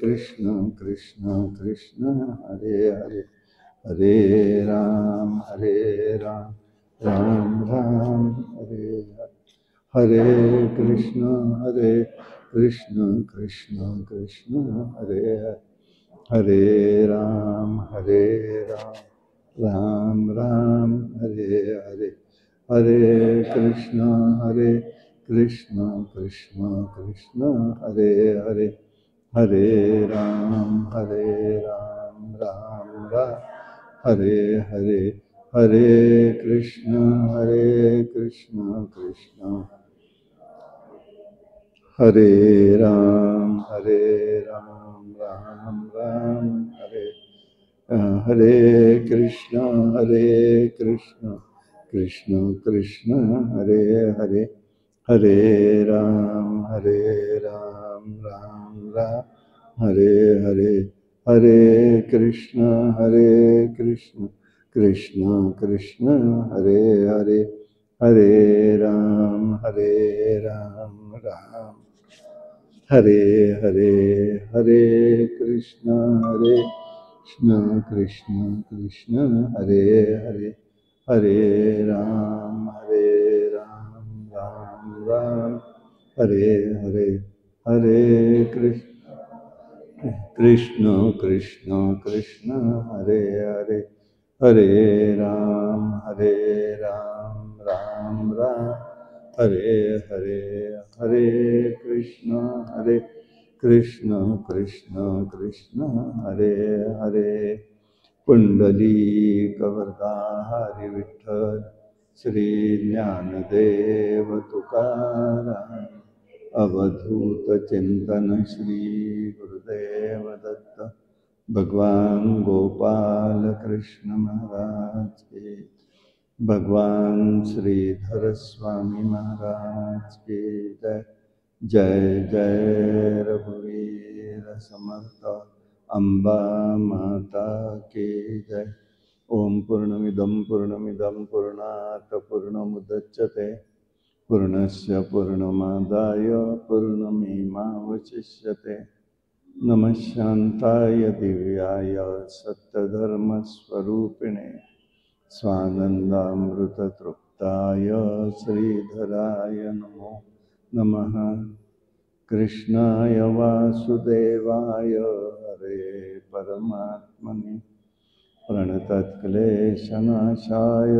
कृष्ण कृष्ण कृष्ण हरे हरे, हरे राम राम राम हरे हरे, हरे कृष्ण कृष्ण कृष्ण हरे हरे, हरे राम राम राम हरे हरे, हरे कृष्ण कृष्ण कृष्ण हरे हरे, हरे राम राम राम हरे हरे, हरे कृष्ण कृष्ण हरे राम राम राम हरे हरे कृष्ण कृष्ण कृष्ण हरे हरे, हरे राम राम राम हरे हरे, हरे कृष्ण कृष्ण कृष्ण हरे हरे, हरे राम राम हरे हरे, हरे कृष्ण कृष्ण कृष्ण हरे हरे, हरे राम राम हरे हरे, हरे कृष्ण कृष्ण कृष्ण हरे हरे, हरे राम राम राम हरे हरे, हरे कृष्ण कृष्ण कृष्ण हरे हरे, पुंडलीकवरदा हरि विठ्ठल, श्री ज्ञानदेव तुकाराम, अवधूत चिंतन श्री गुरुदेव दत्त, भगवान गोपाल कृष्ण महाराज के, भगवान श्रीधर स्वामी महाराज की जय, जय जय रघुवीर समर्थ, अम्बा माता की जय। ओम पूर्णमिदं पूर्णात् पूर्णमुदच्यते, पूर्णस्य पूर्णमादाय पूर्णमेवावशिष्यते। नमः शान्ताय दिव्याय सत्यधर्मस्वरूपिणे, स्वानन्दामृततृप्ताय श्रीधराय नमो नमः। कृष्णाय वासुदेवाय हरे परमात्मने, प्रणतक्लेशनाशाय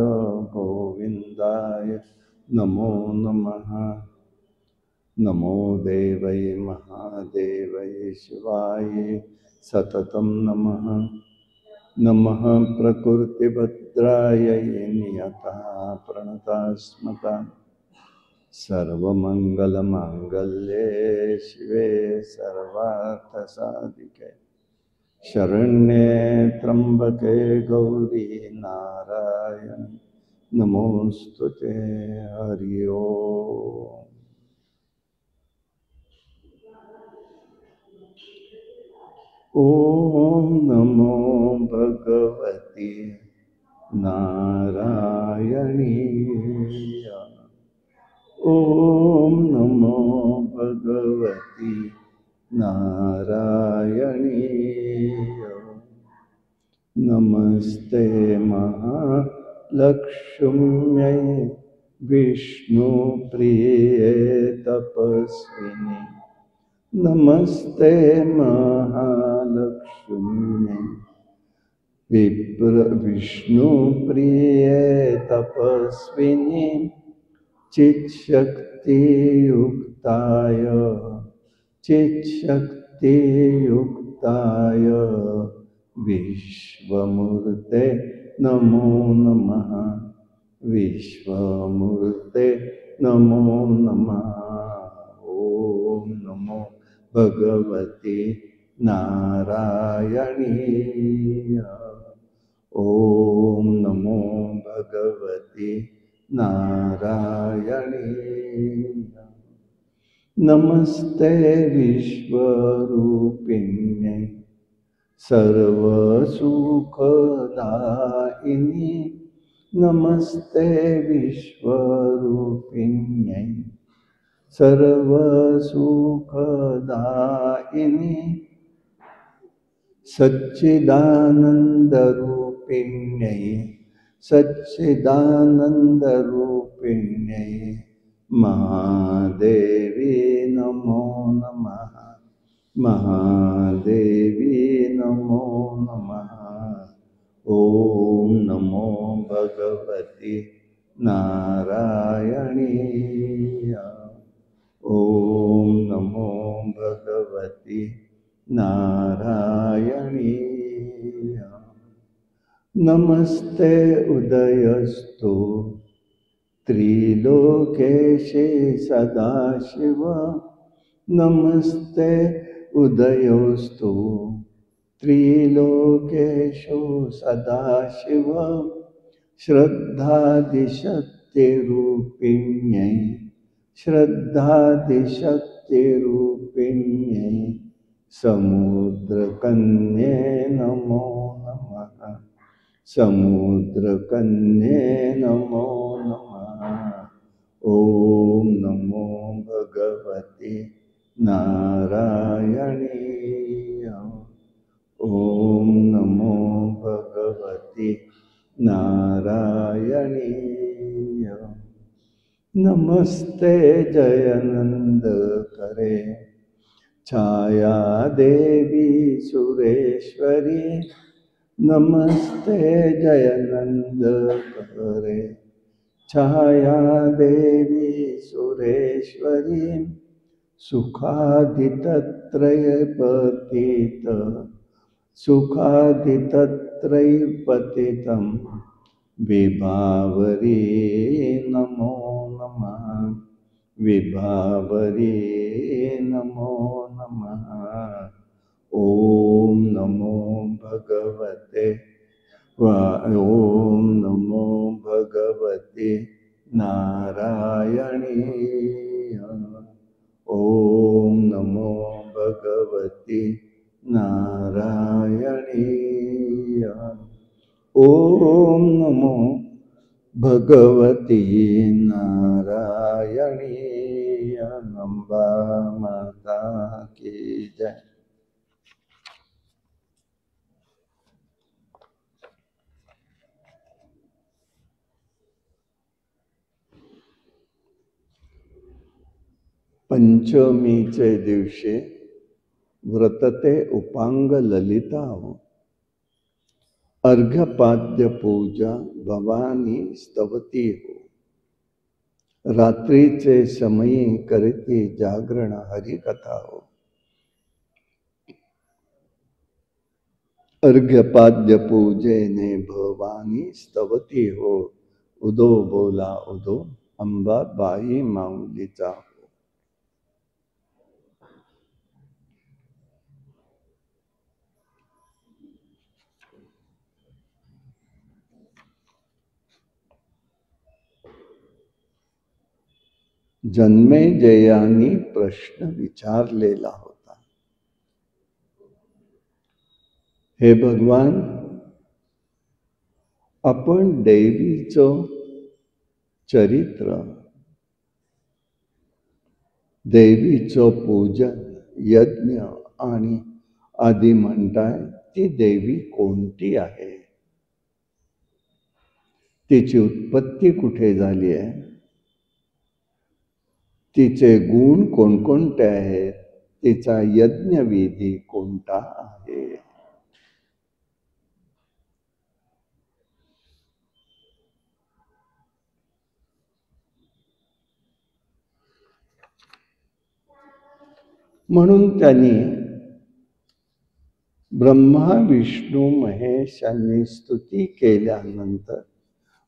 गोविन्दाय नमो नमः। नमो देवै महादेवै शिवाय सततं नमः, नमः प्रकृतिभद्रायै नियता प्रणतास्मता, सर्वमङ्गलमाङ्गल्ये शिवे सर्वार्थसाधिके, शरण्ये त्र्यम्बके गौरी नारायणी नमोस्तुते। हरि ओम। ओम नमो भगवती नारायणीय, ओम नमो भगवती नारायणीय, नमस्ते महालक्ष्म्यै विष्णुप्रिये तपस्विनी, नमस्ते महालक्ष्म्यै विष्णुप्रिये तपस्विनी, चित्शक्तियुक्ताय विश्वमूर्ते नमो नमः, विश्वमूर्ते नमो नमः। ओम नमो भगवती नारायणीय, ओम नमो भगवती नारायणीय, नमस्ते विश्वरूपिण्यै सर्वसुखदायिनी, नमस्ते विश्वरूपिण्यै सर्वसुखदायिनी, सच्चिदानन्दरूपिण्यै सच्चिदानन्दरूपिण्यै महादेवी नमो नमः। महादेवी नमो नमः। ॐ नमो भगवति नारायणीय। ॐ नमो भगवति नारायणीय। नमस्ते उदयस्तु त्रिलोकेशे सदाशिव। नमस्ते उदयोस्तु त्रिलोकेषु सदाशिव। श्रद्धादिशक्तिरूपिण्यै श्रद्धादिशक्तिरूपिण्यै समुद्रकन्ये नमो नमः। समुद्रकन्ये नमो नमः। ॐ नमो भगवति नारायणीय। ॐ नमो भगवति नारायणीय। नमस्ते जयनंद करे छाया देवी सुरेश्वरी। नमस्ते जयनंद करे छाया देवी सुरेश्वरी। सुखादितत्रयपतित सुखादितत्रयपतितं विभावरी नमो नमः। विभावरी नमो नमः। ॐ नमो भगवते ॐ नमो भगवते नारायणीय। ॐ नमो भगवते नारायणीय। ॐ नमो भगवती नारायणीय। अम्बा माता की जय। पंचमीचे दिवशी व्रतते उपांग ललिता हो। अर्घ्यपाद्य पूजा भवानी स्तवती हो। रात्रीचे समयी करती जागरण हरिकथा हो। अर्घ्यपाद्य पूजेने भवानी स्तवती हो। उदो बोला उदो अंबा बाई माऊलीचा हो। जन्मेजयांनी प्रश्न विचारलेला होता, हे भगवान, आपण देवीचं चरित्र, देवीचं पूजन, यज्ञ आणि आदि म्हणताय, ती देवी कोणती आहे? तिची उत्पत्ती कुठे झाली आहे? तिचे गुण कोणकोणते आहेत? तिचा यज्ञविधी कोणता आहे? म्हणून त्यांनी ब्रह्मा विष्णू महेश यांनी स्तुती केल्यानंतर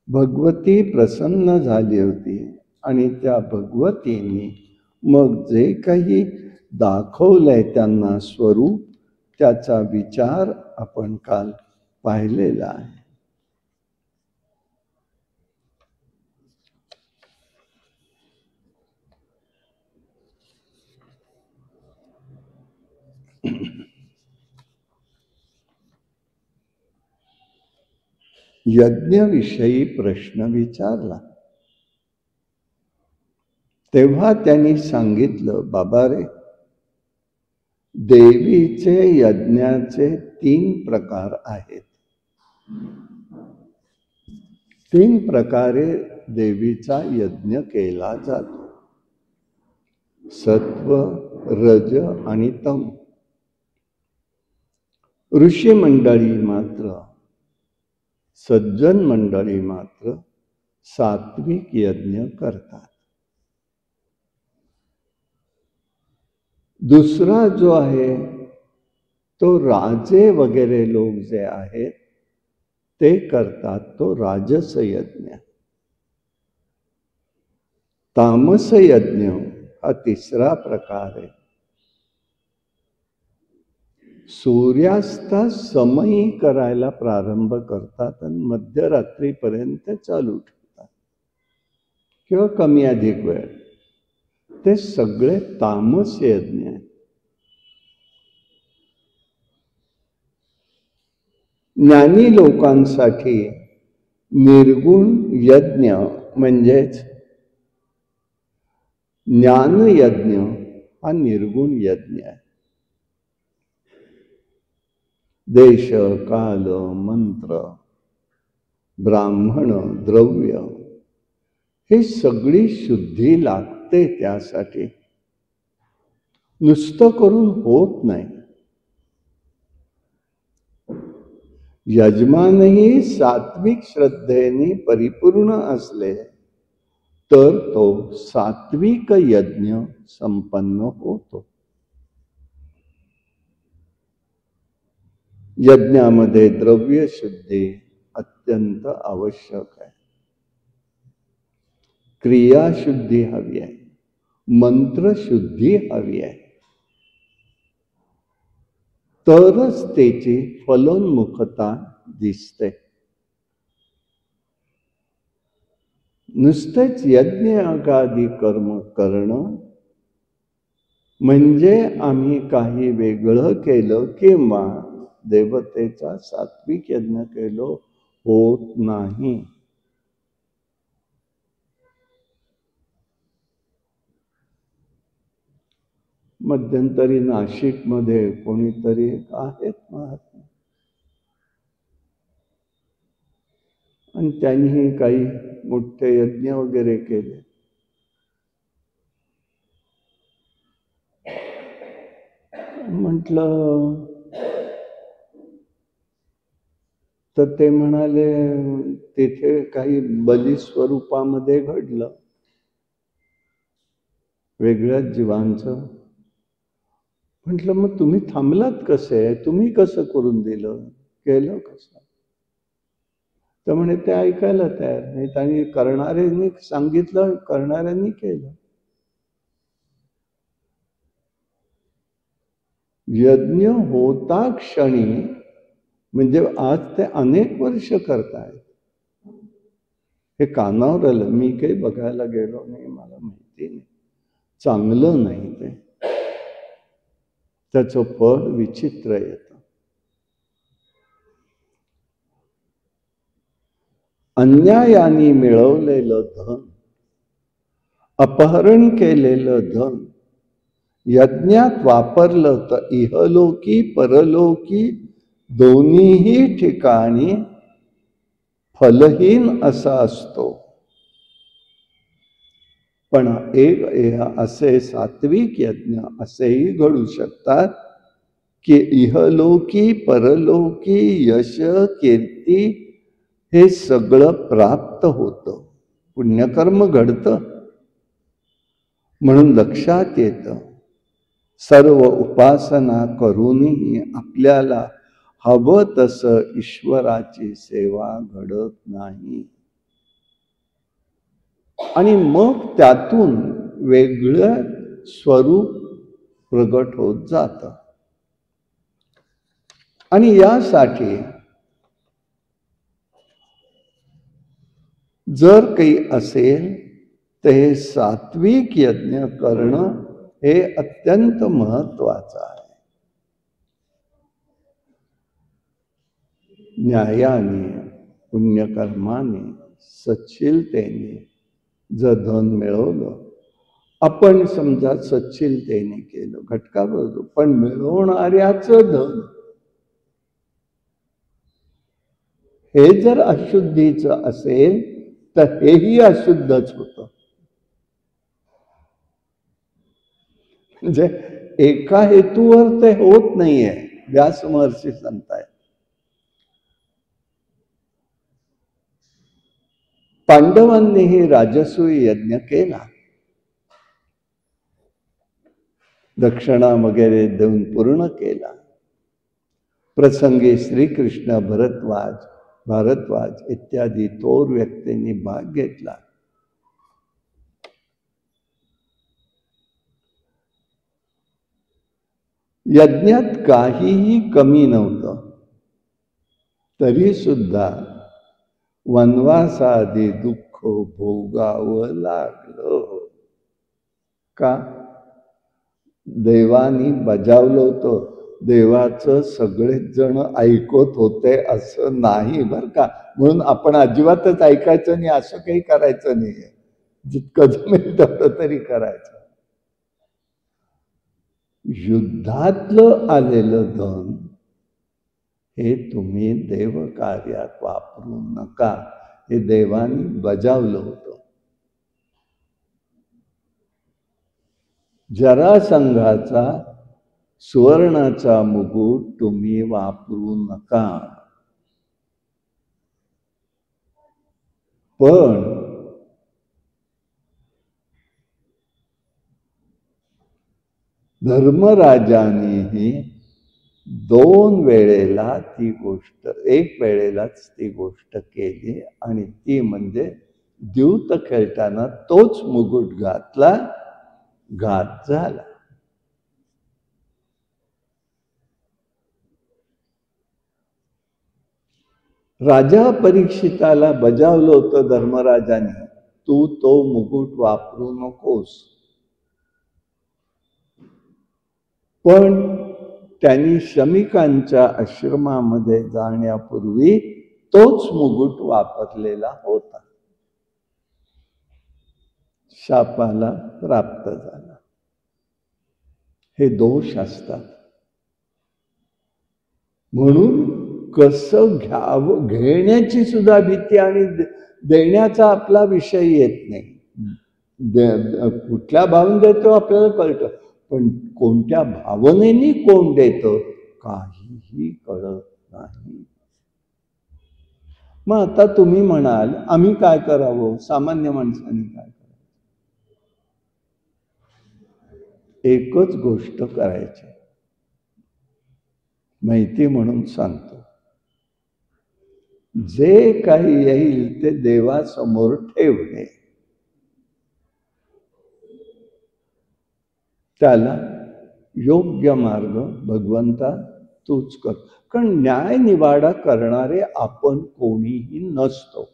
भगवती प्रसन्न झाली होती आणि त्या भगवतीने मग जे काही दाखवलंय त्यांना स्वरूप, त्याचा विचार आपण काल पाहिलेला आहे. यज्ञविषयी प्रश्न विचारला तेव्हा त्यांनी सांगितलं, बाबा रे, देवीचे यज्ञाचे तीन प्रकार आहेत. तीन प्रकारे देवीचा यज्ञ केला जातो. सत्व, रज आणि तम. ऋषी मंडळी मात्र, सज्जन मंडळी मात्र सात्विक यज्ञ करतात. दुसरा जो आहे तो राजे वगैरे लोक जे आहेत ते करतात, तो राजस यज्ञ. तामस यज्ञ हा तिसरा प्रकार आहे. सूर्यास्ता समयी करायला प्रारंभ करतात आणि मध्यरात्रीपर्यंत चालू ठेवतात किंवा कमी अधिक वेळ. ते सगळे तामस यज्ञ आहे. ज्ञानी लोकांसाठी निर्गुण यज्ञ म्हणजेच ज्ञान यज्ञ हा निर्गुण यज्ञ आहे. देश, काल, मंत्र, ब्राह्मण, द्रव्य हे सगळी शुद्धी लागते. त्यासाठी नुसतं करून होत नाही. यजमानही सात्विक श्रद्धेने परिपूर्ण असले तर तो सात्विक यज्ञ संपन्न होतो. यज्ञामध्ये द्रव्य शुद्धी अत्यंत आवश्यक आहे. क्रियाशुद्धी हवी आहे, मंत्रशुद्धी हवी आहे, तरच त्याची फलोन्मुखता दिसते. नुसतेच यज्ञ आगादी कर्म करणं म्हणजे आम्ही काही वेगळं केलं किंवा देवतेचा सात्विक यज्ञ केलो होत नाही. मध्यंतरी नाशिकमध्ये कोणीतरी आहेत महात्मा आणि त्यांनी काही मोठे यज्ञ वगैरे केले. म्हटलं तर ते म्हणाले तिथे काही बली स्वरूपामध्ये घडलं, वेगळ्याच जीवांचं. म्हटलं मग तुम्ही थांबलात कसे? तुम्ही कसं करून दिलं, केलं कसं? तर म्हणे ते ऐकायला तयार नाही. त्यांनी करणाऱ्यांनी सांगितलं, करणाऱ्यांनी केलं. यज्ञ होता क्षणी म्हणजे आज ते अनेक वर्ष करतायत. हे कानावर आलं, मी काही बघायला गेलो नाही, मला माहिती नाही. चांगलं नाही ते, त्याचं फळ विचित्र येतं. अन्यायाने मिळवलेलं धन, अपहरण केलेलं धन यज्ञात वापरलं तर इहलोकी परलोकी दोन्हीही ठिकाणी फलहीन असा असतो. पण एक असे सात्विक यज्ञ असेही घडू शकतात की इहलोकी परलोकी यश कीर्ती हे सगळं प्राप्त होतं, पुण्यकर्म घडतं. म्हणून लक्षात येतं सर्व उपासना करूनही आपल्याला हवं तसं ईश्वराची सेवा घडत नाही आणि मग त्यातून वेगळं स्वरूप प्रगट होत जातं. आणि यासाठी जर काही असेल तर हे सात्विक यज्ञ करणं हे अत्यंत महत्वाचं आहे. न्यायाने, पुण्यकर्माने, सच्शीलतेने जर धन मिळवलं, आपण समजा सच्शीलतेने केलं, घटकाबरोबर, पण मिळवणाऱ्याचं धन हे जर अशुद्धीचं असेल तर हेही अशुद्धच होतं. म्हणजे एका हेतूवर ते होत नाहीये. व्यास महर्षी सांगतायत. पांडवांनीही राजसूय यज्ञ केला, दक्षिणा वगैरे देऊन पूर्ण केला. प्रसंगी श्रीकृष्ण, भारद्वाज इत्यादी थोर व्यक्तींनी भाग घेतला. यज्ञात काहीही कमी नव्हतं, तरी सुद्धा वनवासादी दुःख भोगावं लागलं. का? देवानी बजावलं होतं. देवाचं सगळेच जण ऐकत होते असं नाही बरं का. म्हणून आपण अजिबातच ऐकायचं नाही असं काही करायचं नाहीये. जितकं जमेल तेवढं तरी करायचं. युद्धातलं आलेलं धन हे तुम्ही देव कार्यात वापरू नका, हे देवानी बजावलं होतं. जरासंधाचा सुवर्णाचा मुकुट तुम्ही वापरू नका. पण धर्मराजानेही 2 वेळेला ती गोष्ट, 1 वेळेलाच ती गोष्ट केली, आणि ती म्हणजे द्यूत खेळताना तोच मुकुट घातला, घात झाला. राजा परीक्षिताला बजावलं होतं धर्मराजाने, तू तो मुकुट वापरू नकोस. पण त्यांनी शमिकांच्या आश्रमामध्ये जाण्यापूर्वी तोच मुकुट वापरलेला होता. शापाला प्राप्त झाला. हे दोष असतात. म्हणून कसं घ्यावं, घेण्याची सुद्धा भीती आणि देण्याचा आपला विषय येत नाही. कुठल्या भावने देतो आपल्याला कळतं, पण कोणत्या भावनेनी कोण देतं काहीही कळत नाही. मग आता तुम्ही म्हणाल आम्ही काय करावं, सामान्य माणसांनी काय करावं? एकच गोष्ट करायची, माहिती म्हणून सांगतो. जे काही येईल ते देवासमोर ठेवणे, त्याला योग्य मार्ग भगवंता तूच कर. कारण न्याय निवाडा करणारे आपण कोणीही नसतो.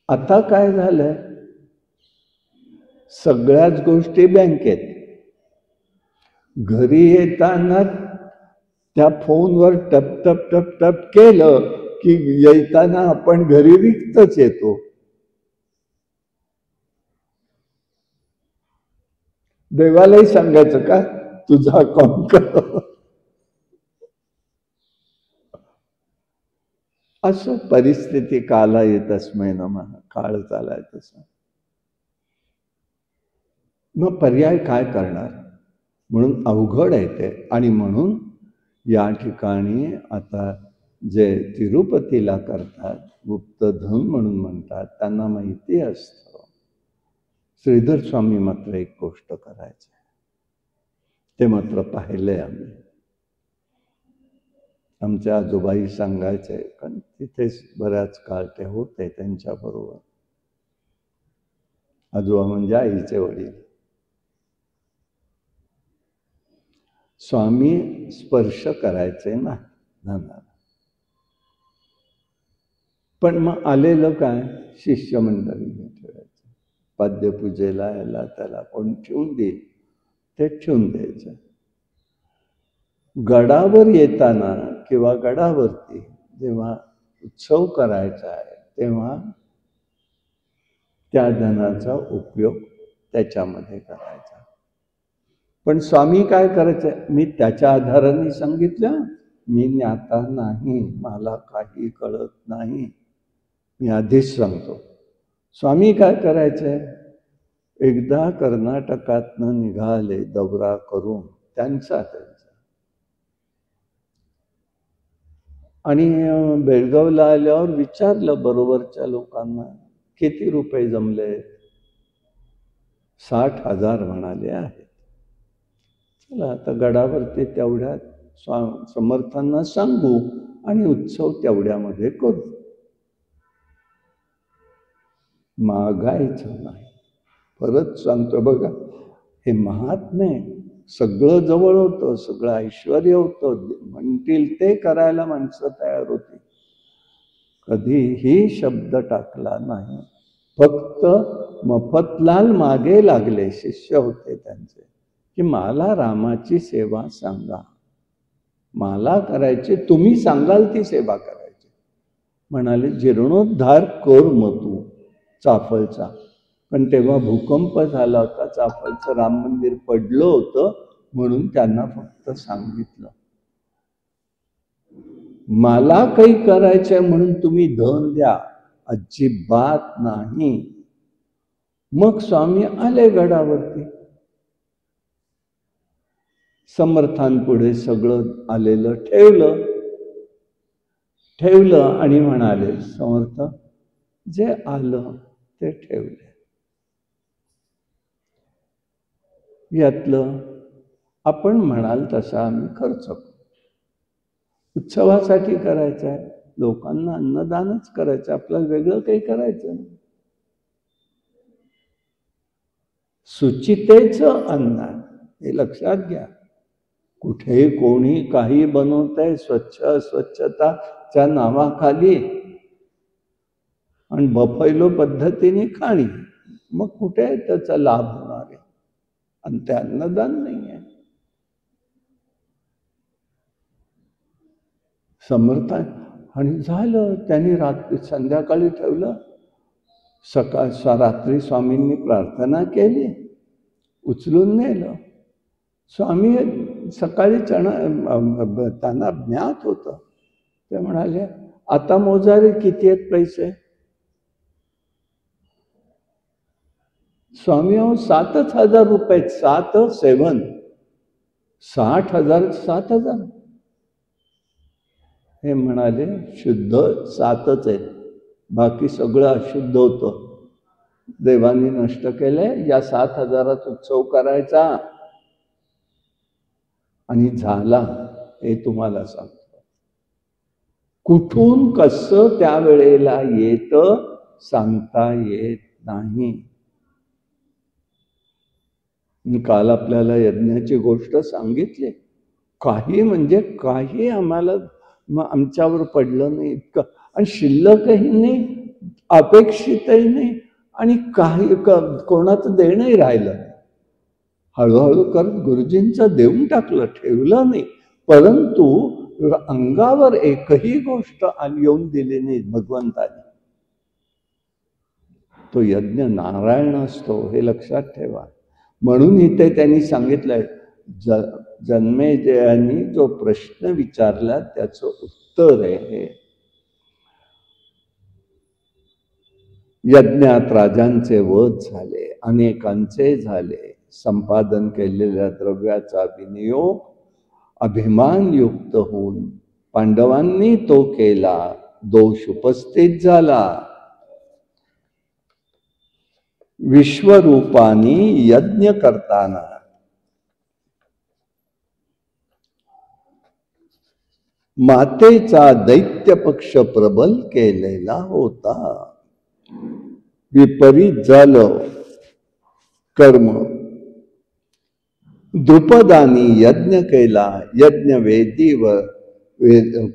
आता काय झालंय, सगळ्याच गोष्टी बँकेत. घरी येताना त्या फोनवर टप टप टप टप केलं की येताना आपण घरी रिक्तच येतो. देवालाही सांगायचं का तुझा अकाउंट कर? असं परिस्थिती काला येतस्मै नमः, काळ चालाय तसा. मग पर्याय काय करणार? म्हणून अवघड आहे ते. आणि म्हणून या ठिकाणी आता जे तिरुपतीला करतात, गुप्तधन म्हणून म्हणतात, त्यांना माहिती असतं. श्रीधर स्वामी मात्र एक गोष्ट करायचं, ते मात्र पाहिलंय आम्ही. आमच्या आजोबाई सांगायचे, कारण तिथेच बऱ्याच काळ ते होते त्यांच्याबरोबर. आजोबा म्हणजे आईचे वडील. स्वामी स्पर्श करायचे ना धनाला. पण मग आलेलं काय, शिष्यमंडळी ठेवायचं. पाद्यपूजेला याला त्याला कोण ठेवून देईल ते ठेवून द्यायचं. गडावर येताना किंवा गडावरती जेव्हा उत्सव करायचा आहे तेव्हा त्या धनाचा उपयोग त्याच्यामध्ये करायचा. पण स्वामी काय करायचं, मी त्याच्या आधाराने सांगितलं, मी ज्ञाता नाही, मला काही कळत नाही. मी आधीच सांगतो. स्वामी काय करायचंय, एकदा कर्नाटकातनं निघाले दौरा करून त्यांचा आणि बेळगावला आल्यावर विचारलं बरोबरच्या लोकांना, किती रुपये जमले? 60,000 म्हणाले आहेत. चला आता गडावरती तेवढ्यात समर्थांना सांगू आणि उत्सव तेवढ्यामध्ये करू. मागायचं नाही. परत सांगतो बघा, हे महात्मे सगळं जवळ होतं, सगळं ऐश्वर होतं, म्हणतील ते करायला माणसं तयार होती. कधीही शब्द टाकला नाही. फक्त मफतलाल मागे लागले, शिष्य होते त्यांचे, की मला रामाची सेवा सांगा, मला करायची, तुम्ही सांगाल ती सेवा करायची. म्हणाले जीर्णोद्धार कर मग तू चाफळचा. पण तेव्हा भूकंप झाला होता, चाफळचं राम मंदिर पडलं होतं, म्हणून त्यांना फक्त सांगितलं मला काही करायचंय म्हणून तुम्ही धन द्या, अजिबात नाही. मग स्वामी आले गडावरती, समर्थांपुढे सगळं आलेलं ठेवलं आणि म्हणाले, समर्थ जे आलं ते ठेवले, यातलं आपण म्हणाल तसा आम्ही खर्च करू. उत्सवासाठी करायचं आहे, लोकांना अन्नदानच करायचं, आपल्याला वेगळं काही करायचं नाही. सुचितेचं अन्न, हे लक्षात घ्या. कुठे कोणी काही बनवतंय स्वच्छताच्या नावाखाली आणि बफैलो पद्धतीने खाणी, मग कुठे त्याचा लाभ होणार आहे? आणि ते अन्नदान नाही आहे. समर्थ आणि झालं, त्यांनी संध्याकाळी ठेवलं, रात्री स्वामींनी प्रार्थना केली, उचलून नेलं. स्वामी सकाळी त्यांना ज्ञात होतं, ते म्हणाले आता मोजारे किती आहेत पैसे? स्वामी 7,000 रुपये, 60,000 7,000. हे म्हणाले शुद्ध 7च आहेत, बाकी सगळं अशुद्ध होतं, देवानी नष्ट केलंय, या 7,000 उत्सव करायचा. आणि झाला, हे तुम्हाला सांगतो. कुठून कसं त्यावेळेला येतं सांगता येत नाही. काल आपल्याला यज्ञाची गोष्ट सांगितली, काही म्हणजे काही आम्हाला आमच्यावर पडलं नाही इतकं, आणि शिल्लकही नाही, अपेक्षितही नाही, आणि काही कोणाचं देणंही राहिलं नाही. हळूहळू करत गुरुजींचं देऊन टाकलं, ठेवलं नाही, परंतु अंगावर एकही गोष्ट येऊन दिली नाही भगवंताने. तो यज्ञ नारायण असतो, हे लक्षात ठेवा. म्हणून इथे त्यांनी सांगितलंय, जन्मेजयांनी जो प्रश्न विचारला त्याचं उत्तर आहे हे. यज्ञात राजांचे वध झाले, अनेकांचे झाले, संपादन केलेल्या द्रव्याचा विनियोग अभिमानयुक्त होऊन पांडवांनी तो केला, दोष उपस्थित झाला. विश्वरूपानी यज्ञ करताना मातेचा दैत्य पक्ष प्रबल केलेला होता. विपरीत झालं कर्म. द्रुपदानी यज्ञ केला, यज्ञ वेदीवर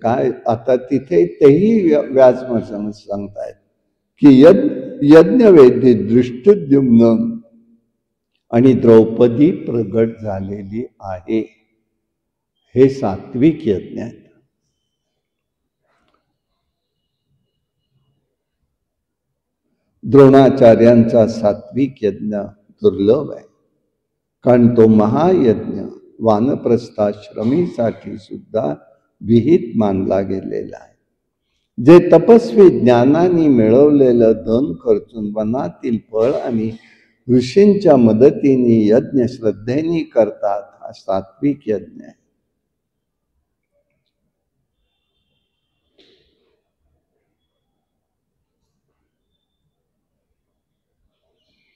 काय आता तिथे तेही व्यासमहर्षी सांगतायत की यज्ञवेदी दृष्टद्युम्न आणि द्रौपदी प्रगट झालेली आहे. हे सात्विक यज्ञ आहेत. द्रोणाचार्यांचा सात्विक यज्ञ दुर्लभ आहे, कारण तो महायज्ञ वानप्रस्थाश्रमीसाठी सुद्धा विहित मानला गेलेला आहे. जे तपस्वी ज्ञानाने मिळवलेलं धन खर्चून वनातील फळ आणि ऋषींच्या मदतीने यज्ञ श्रद्धेने करतात, हा सात्विक यज्ञ आहे.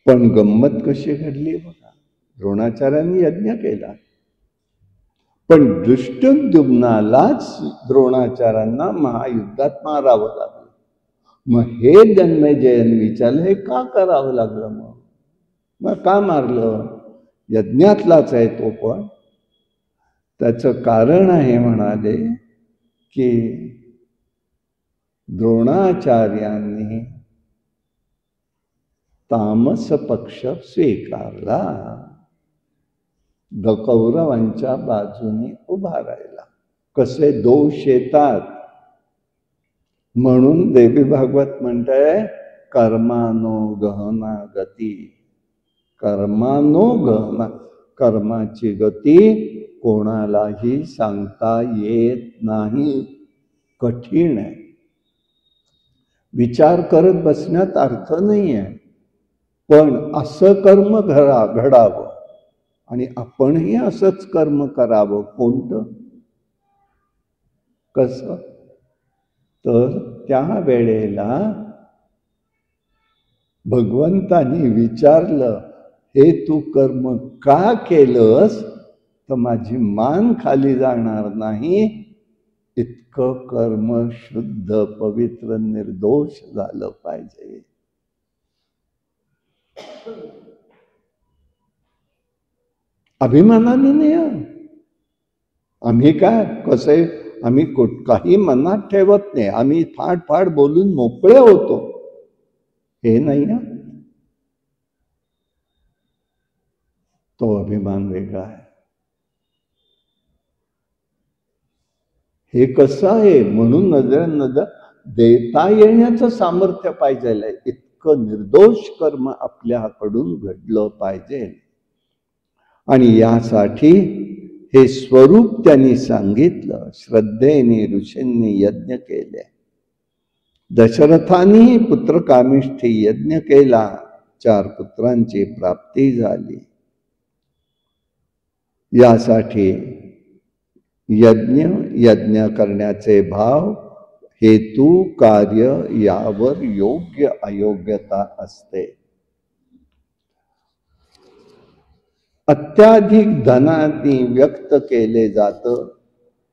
पण गंमत कशी घडली बघा. द्रोणाचार्यांनी यज्ञ केला, पण दृष्टद्युम्नालाच द्रोणाचार्यांना महायुद्धात मारावं लागलं. मग हे जन्मेजयन विचारलं, हे का करावं लागलं? मग का मारलं? यज्ञातलाच आहे तो, पण त्याचं कारण आहे म्हणाले की द्रोणाचार्यांनी तामस पक्ष स्वीकारला, कौरवांच्या बाजूने उभा राहिला. कसे दोष येतात म्हणून देवी भागवत म्हणताय, कर्मानो गहना गती. कर्मानो गहना, कर्माची गती कोणालाही सांगता येत नाही, कठीण आहे. विचार करत बसण्यात अर्थ नाही आहे, पण असं कर्म घडावं आणि आपणही असंच कर्म करावं. कोणतं? कसं? तर त्या वेळेला भगवंतानी विचारलं, हे तू कर्म का केलंस? तर माझी मान खाली जाणार नाही, इतकं कर्म शुद्ध पवित्र निर्दोष झालं पाहिजे. अभिमानाने नाही. आम्ही काय कसे, आम्ही काही मनात ठेवत नाही, आम्ही फाड फाड बोलून मोकळे होतो, हे नाही. तो अभिमान वेगळा आहे. हे कसं आहे? म्हणून नजर देता येण्याचं सामर्थ्य पाहिजे. इतकं निर्दोष कर्म आपल्याकडून घडलं पाहिजे. आणि यासाठी हे स्वरूप त्यांनी सांगितलं. श्रद्धेने ऋषींनी यज्ञ केले. दशरथानेही पुत्रकामिष्ठी यज्ञ केला, 4 पुत्रांची प्राप्ती झाली. यासाठी यज्ञ करण्याचे भाव, हेतू, कार्य यावर योग्य अयोग्यता असते. अत्याधिक धनाने व्यक्त केले जातं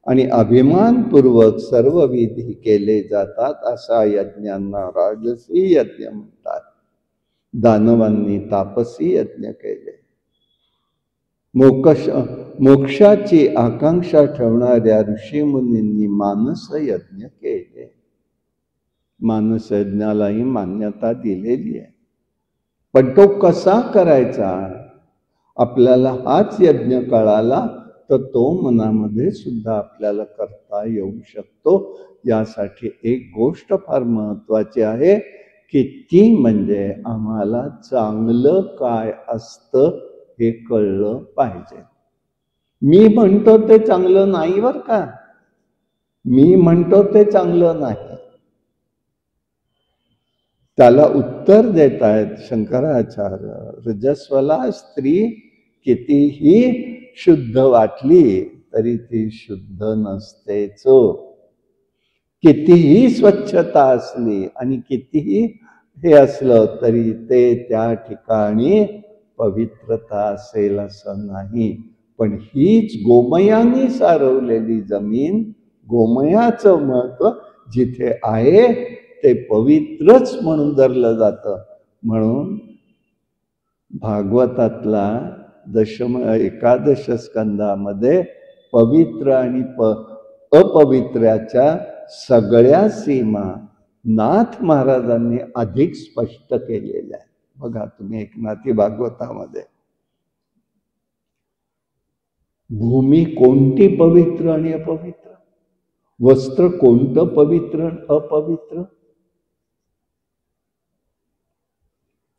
आणि अभिमानपूर्वक सर्व विधी केले जातात, अशा यज्ञांना राजसी यज्ञ म्हणतात. दानवांनी तापसी यज्ञ केले. मोक्षाची आकांक्षा ठेवणाऱ्या ऋषीमुनींनी मानस यज्ञ केले. मानस यज्ञालाही मान्यता दिलेली आहे. पण तो कसा करायचा? आपल्याला हाच यज्ञ कळाला तर तो मनामध्ये सुद्धा आपल्याला करता येऊ शकतो. यासाठी एक गोष्ट फार महत्वाची आहे की ती म्हणजे आम्हाला चांगलं काय असतं हे कळलं पाहिजे. मी म्हणतो ते चांगलं नाही बरं का, मी म्हणतो ते चांगलं नाही. त्याला उत्तर देत आहेत शंकराचार्य. रजस्वला स्त्री कितीही शुद्ध वाटली तरी ती शुद्ध नसतेच. कितीही स्वच्छता असली आणि कितीही हे असलं तरी ते त्या ठिकाणी पवित्रता असेल असं नाही. पण हीच गोमयाने सारवलेली जमीन, गोमयाचं महत्व जिथे आहे ते पवित्रच म्हणून धरलं जातं. म्हणून भागवतातला एकादश स्कंदामध्ये पवित्र आणि अपवित्राच्या सगळ्या सीमा नाथ महाराजांनी अधिक स्पष्ट केलेल्या आहे. बघा तुम्ही एकनाथी भागवतामध्ये भूमी कोणती पवित्र आणि अपवित्र, वस्त्र कोणतं पवित्र आणि अपवित्र,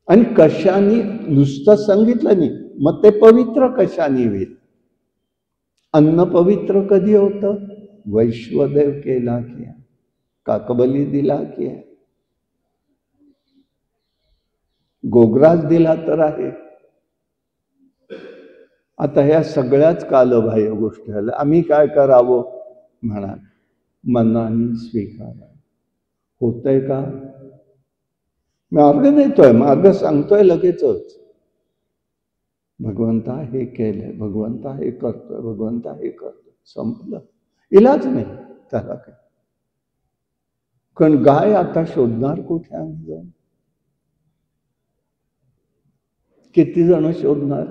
आणि कशाने, नुसतं सांगितलं नाही मग ते पवित्र कशाने होईल. अन्न पवित्र कधी होतं? वैश्वदेव केला किया, काकबली दिला किया, गोग्रास दिला तर आहे. आता ह्या सगळ्याच कालबाह्य गोष्टी आल्या. आम्ही काय करावं म्हणा, मनाने स्वीकारा. होतंय का? मार्ग नेतोय, मार्ग सांगतोय लगेचच. भगवंता हे केलंय, भगवंता हे करतोय, भगवंता हे करतोय, संपलं. इलाज नाही त्याला काय. कारण गाय आता शोधणार कुठे आम्ही जाऊन? किती जण शोधणार?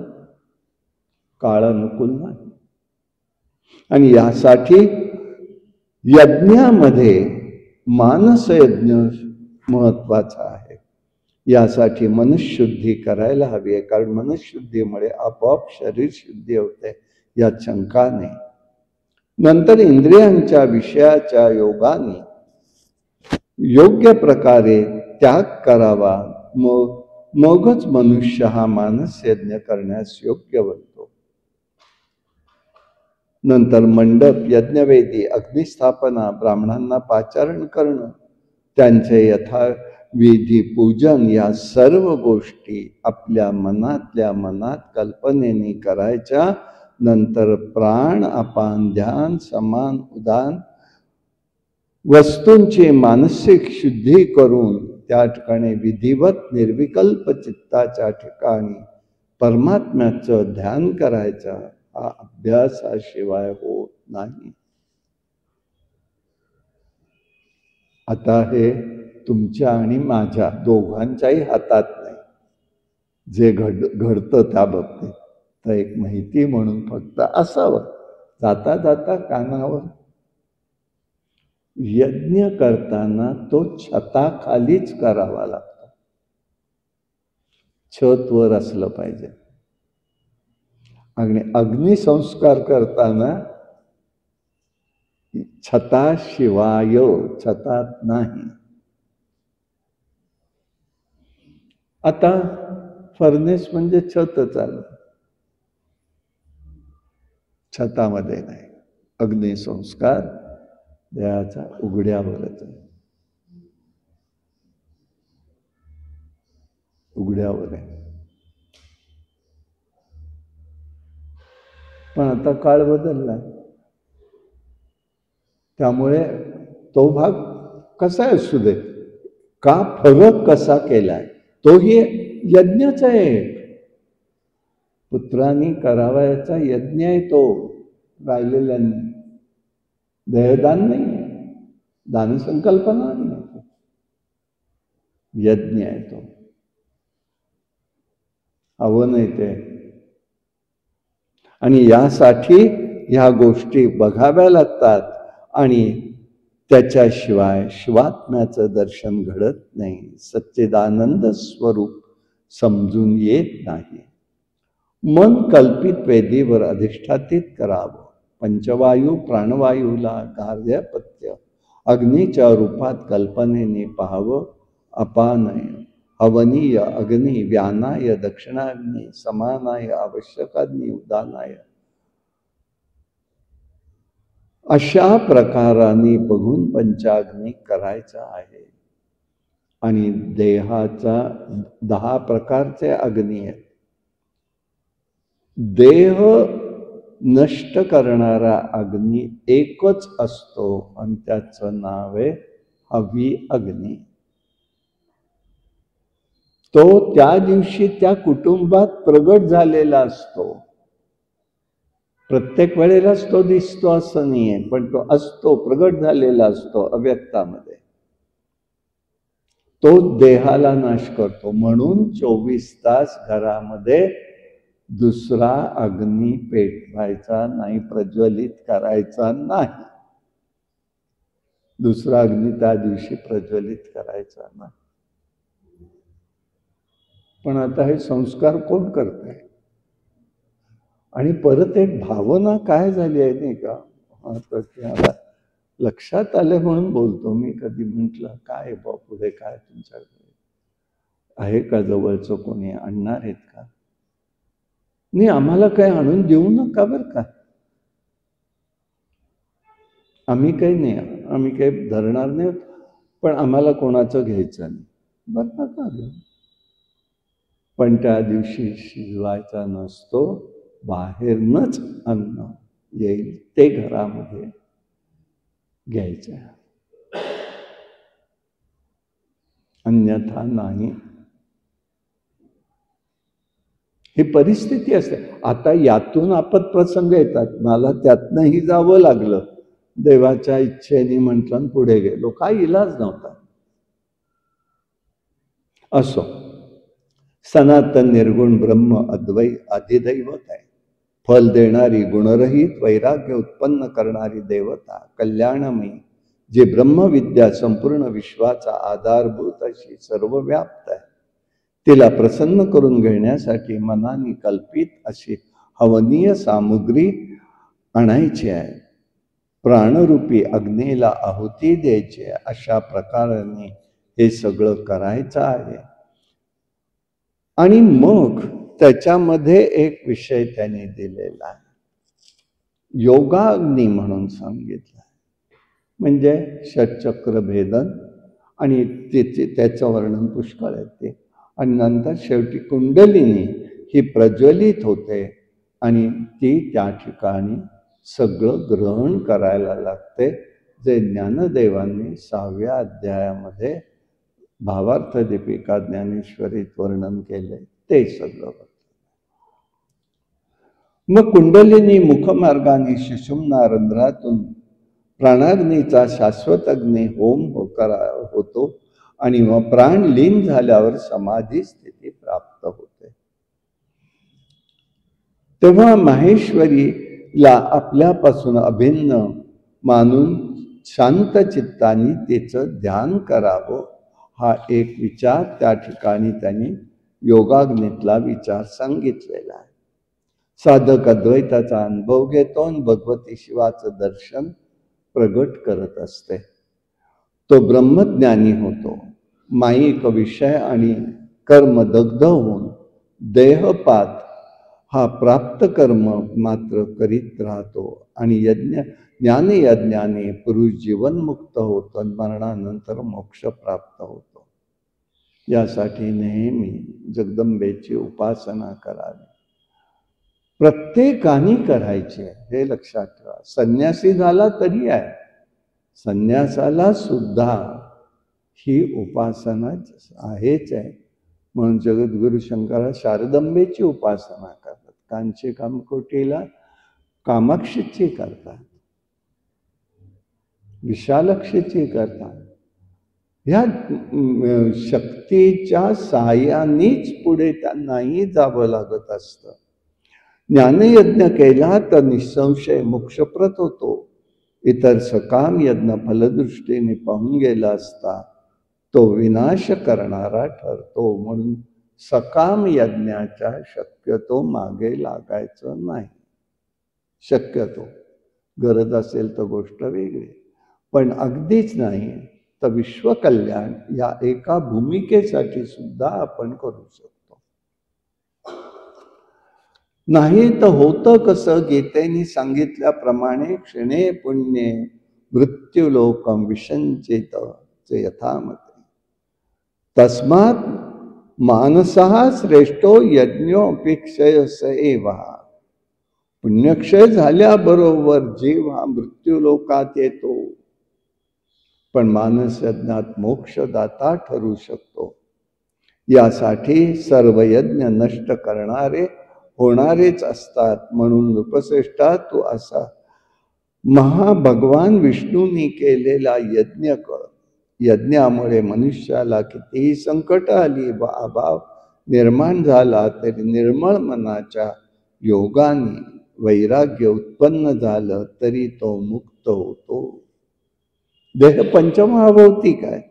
काळ अनुकूल नाही. आणि यासाठी यज्ञामध्ये मानस यज्ञ महत्वाचा आहे. यासाठी मनशुद्धी करायला हवी आहे, कारण मनशुद्धीमुळे आपोआप शरीर शुद्धी होते, यात शंका नाही. नंतर इंद्रियांच्या विषयाच्या योगाने योग्य प्रकारे त्याग करावा, मगच मनुष्य हा मानस यज्ञ करण्यास योग्य बनतो. नंतर मंडप, यज्ञवेदी, अग्निस्थापना, ब्राह्मणांना पाचारण करणं, त्यांचे यथाविधी पूजन, या सर्व गोष्टी आपल्या मनातल्या मनात कल्पनेने करायच्या. नंतर प्राण, अपान, ध्यान, समान, उदान वस्तूंची मानसिक शुद्धी करून त्या ठिकाणी विधिवत निर्विकल्प चित्ताच्या ठिकाणी परमात्म्याचं ध्यान करायचं. हा अभ्यासाशिवाय होत नाही. आता हे तुमच्या आणि माझ्या दोघांच्याही हातात नाही जे घडतं त्या बाबतीत. तर एक माहिती म्हणून फक्त असावं. जाता जाता कानावर, यज्ञ करताना तो छताखालीच करावा लागतो. छत वर असलं पाहिजे. आणि अग्निसंस्कार करताना छताशिवाय, छतात नाही. आता फर्नेस म्हणजे छतच आलं, छतामध्ये नाही. अग्निसंस्कार देहाचा उघड्यावरच आहे, उघड्यावर आहे. पण आता काळ बदललाय, त्यामुळे तो भाग कसा असू दे, का फरक कसा केलाय, तोही यज्ञच आहे. पुत्रांनी करावयाचा यज्ञ आहे तो, राहिलेल्यांनी. देहदान नाही आहे, दानसंकल्पना नाही आहे, यज्ञ आहे तो. हवं नाही ते. आणि यासाठी ह्या गोष्टी बघाव्या लागतात. आणि त्याच्याशिवाय शिवात्म्याचं दर्शन घडत नाही, सच्चिदानंद स्वरूप समजून येत नाही. मन कल्पित वेदीवर अधिष्ठातित करावं. पंचवायू प्राणवायूला गार्हपत्य अग्नीच्या रूपात कल्पनेने पाहावं. अपानय, हवनीय अग्नी, व्यानाय दक्षिणाग्नी, समानाय आवश्यकाग्नी, उदानाय, अशा प्रकाराने बघून पंचाग्नी करायचा आहे. आणि देहाचा 10 प्रकारचे अग्नी आहेत. देह नष्ट करणारा अग्नी एकच असतो आणि त्याचं नाव आहे हवी अग्नी. तो त्या दिवशी त्या कुटुंबात प्रगट झालेला असतो. प्रत्येक वेळेलाच तो दिसतो असं नाहीये, पण तो असतो, प्रगट झालेला असतो अव्यक्तामध्ये. तो देहाला नाश करतो. म्हणून 24 तास घरामध्ये दुसरा अग्नी पेटवायचा नाही, प्रज्वलित करायचा नाही. दुसरा अग्नी त्या दिवशी प्रज्वलित करायचा नाही. पण आता हे संस्कार कोण करतंय? आणि परत एक भावना काय झाली आहे नाही का, आता त्याला लक्षात आलं म्हणून बोलतो मी. कधी म्हटलं काय बा पुढे काय तुमच्याकडे आहे का, जवळचं कोणी आणणार आहेत का? नाही, आम्हाला काय आणून देऊ नका बरं का. आम्ही काही नाही, आम्ही काही धरणार नाही, पण आम्हाला कोणाचं घ्यायचं नाही. बरं नका घेऊ. पण त्या दिवशी शिजवायचा नसतो, बाहेरनच अन्न येईल ते घरामध्ये घ्यायचं, अन्यथा नाही. ही परिस्थिती असते. आता यातून आपत्प्रसंग येतात. मला त्यातनंही जावं लागलं, देवाच्या इच्छेने म्हटलं पुढे गेलो, काही इलाज नव्हता. असो, सनातन निर्गुण ब्रह्म अद्वैत अधिदैवत आहे. फल देणारी, गुणरहित, वैराग्य उत्पन्न करणारी देवता, कल्याणमयी, जे ब्रह्मविद्या संपूर्ण विश्वाचा आधारभूत अशी सर्वव्याप्त आहे, तिला प्रसन्न करून घेण्यासाठी मनाने कल्पित अशी हवनीय सामुग्री आणायची आहे. प्राणरूपी अग्नीला आहुती द्यायची आहे. अशा प्रकाराने हे सगळं करायचं आहे. आणि मग त्याच्यामध्ये एक विषय त्याने दिलेला आहे, योगाग्नी म्हणून सांगितलं. म्हणजे षटचक्र भेदन, आणि त्याचं वर्णन पुष्कळ येते. आणि नंतर शेवटी कुंडलिनी ही प्रज्वलित होते आणि ती त्या ठिकाणी सगळं ग्रहण करायला लागते, जे ज्ञानदेवांनी 6व्या अध्यायामध्ये भावार्थ दीपिका ज्ञानेश्वरीत वर्णन केले ते सगळं. मग कुंडलिनी मुखमार्गाने सुषुम्ना रंध्रातून प्राणाग्नीचा शाश्वत अग्नी होम होतो आणि मग प्राण लीन झाल्यावर समाधी स्थिती प्राप्त होते. तेव्हा माहेश्वरीला आपल्यापासून अभिन्न मानून शांत चित्ताने तिचं ध्यान करावं, हा एक विचार त्या ठिकाणी त्यांनी योगाग्नीतला विचार सांगितलेला आहे. साधक अद्वैताचा अनुभव घेतो आणि भगवती शिवाचं दर्शन प्रगट करत असते. तो ब्रह्मज्ञानी होतो. माईक विषय आणि कर्म दग्ध होऊन देहपात हा प्राप्त कर्म मात्र करीत राहतो आणि ज्ञानयज्ञाने पुरुष जीवनमुक्त होतो आणि मरणानंतर मोक्ष प्राप्त होतो. यासाठी नेहमी जगदंबेची उपासना करावी, प्रत्येकाने करायची आहे, हे लक्षात ठेवा. संन्यासी झाला तरी आहे, संन्यासाला सुद्धा ही उपासना आहेच आहे. म्हणून जगद्गुरु शंकरा शारदंबेची उपासना करतात, कांची कामकोटीला कामाक्षीची करतात, विशालक्षीची करतात. ह्या शक्तीच्या सहाय्यानेच पुढे त्यांनाही जावं लागत असतं. ज्ञानयज्ञ केला तर निसंशय मोक्षप्रद होतो. इतर सकाम यज्ञ फलदृष्टीने पाहून गेला असता तो विनाश करणारा ठरतो. म्हणून सकाम यज्ञाच्या शक्यतो मागे लागायचं नाही. शक्यतो गरज असेल तर गोष्ट वेगळी, पण अगदीच नाही तर विश्वकल्याण या एका भूमिकेसाठी सुद्धा आपण करू शकतो. नाही तर होतं कसं, गीतेने सांगितल्याप्रमाणे क्षणे पुण्ये मृत्युलोकम विसंचित यथामते तस्मात् मानसः श्रेष्ठो यज्ञोपेक्षयस एव. पुण्यक्षय झाल्याबरोबर जीव हा मृत्यूलोकात येतो, पण मानस यज्ञात मोक्षदाता ठरू शकतो. यासाठी सर्व यज्ञ नष्ट करणारे होणारेच असतात. म्हणून नृपश्रेष्ठा तू असा महाभगवान विष्णूंनी केलेला यज्ञ कर. यज्ञामुळे मनुष्याला कितीही संकट आली व अभाव निर्माण झाला तरी निर्मळ मनाच्या योगाने वैराग्य उत्पन्न झालं तरी तो मुक्त होतो. देह पंचमहाभौतिक आहे,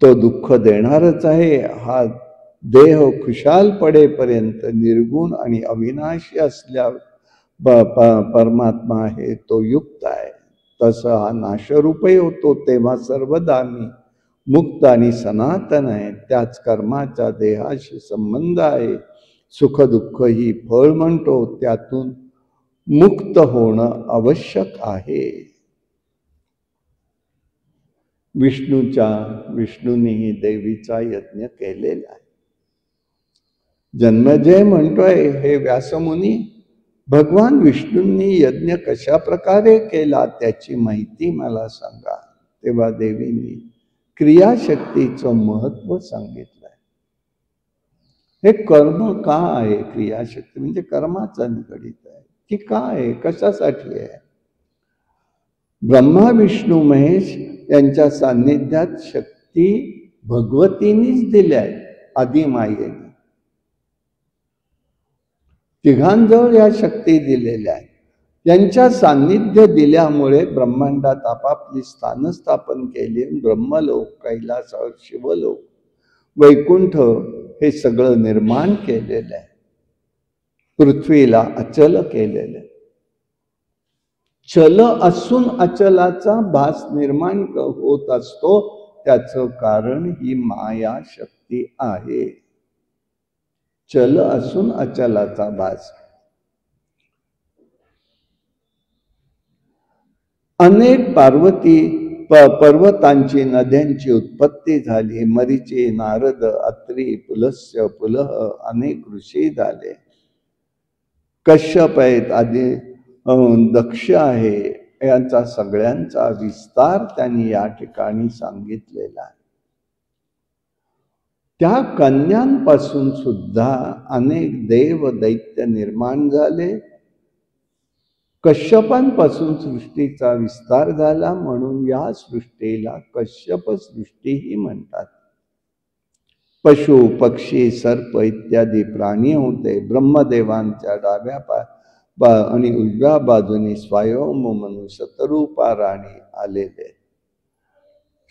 तो दुःख देणारच आहे. हा देह खुशाल पडेपर्यंत निर्गुण आणि अविनाशी असल्या परमात्मा आहे, तो युक्त आहे. तसं हा नाशरूपही होतो तेव्हा सर्वदा मी मुक्त आणि सनातन आहे. त्याच कर्माचा देहाशी संबंध आहे. सुख दुःख ही फळ म्हणतो, त्यातून मुक्त होणं आवश्यक आहे. विष्णूंनीही देवीचा यज्ञ केलेला आहे. जन्मेजय म्हणतोय, हे व्यासमुनी, भगवान विष्णूंनी यज्ञ कशा प्रकारे केला त्याची माहिती मला सांगा. तेव्हा देवींनी क्रियाशक्तीचं महत्व सांगितलंय. हे कर्म का आहे? क्रियाशक्ती म्हणजे कर्माचा निगडित आहे की काय आहे, कशासाठी आहे? ब्रह्मा विष्णू महेश यांच्या सान्निध्यात शक्ती भगवतीनीच दिल्या आहेत, आदिमायेने. तिघांजवळ या शक्ती दिलेल्या आहेत. यांच्या सान्निध्य दिल्यामुळे ब्रह्मांडात आपापली स्थान स्थापन केली. ब्रह्मलोक, कैलास, शिवलोक, वैकुंठ हे सगळं निर्माण केलेलं आहे. पृथ्वीला अचल केलेलं आहे. चल असून अचलाचा भास निर्माण होत असतो. त्याचं कारण ही माया शक्ती आहे. चल असून अचलाचा भास. अनेक पर्वतांची, नद्यांची उत्पत्ती झाली. मरीची, नारद, अत्री, पुलस्त्य, पुलह अनेक ऋषी झाले. कश्यप आहेत, आधी दक्ष आहे, यांचा सगळ्यांचा विस्तार त्यांनी या ठिकाणी सांगितलेला आहे. त्या कन्यांपासून सुद्धा अनेक देव दैत्य निर्माण झाले. कश्यपांपासून सृष्टीचा विस्तार झाला, म्हणून या सृष्टीला कश्यप सृष्टीही म्हणतात. पशु, पक्षी, सर्प इत्यादी प्राणी होते. ब्रह्मदेवांच्या डाव्या आणि उजव्या बाजूनी स्वयं म्हणून शतरूपा राणी आलेले.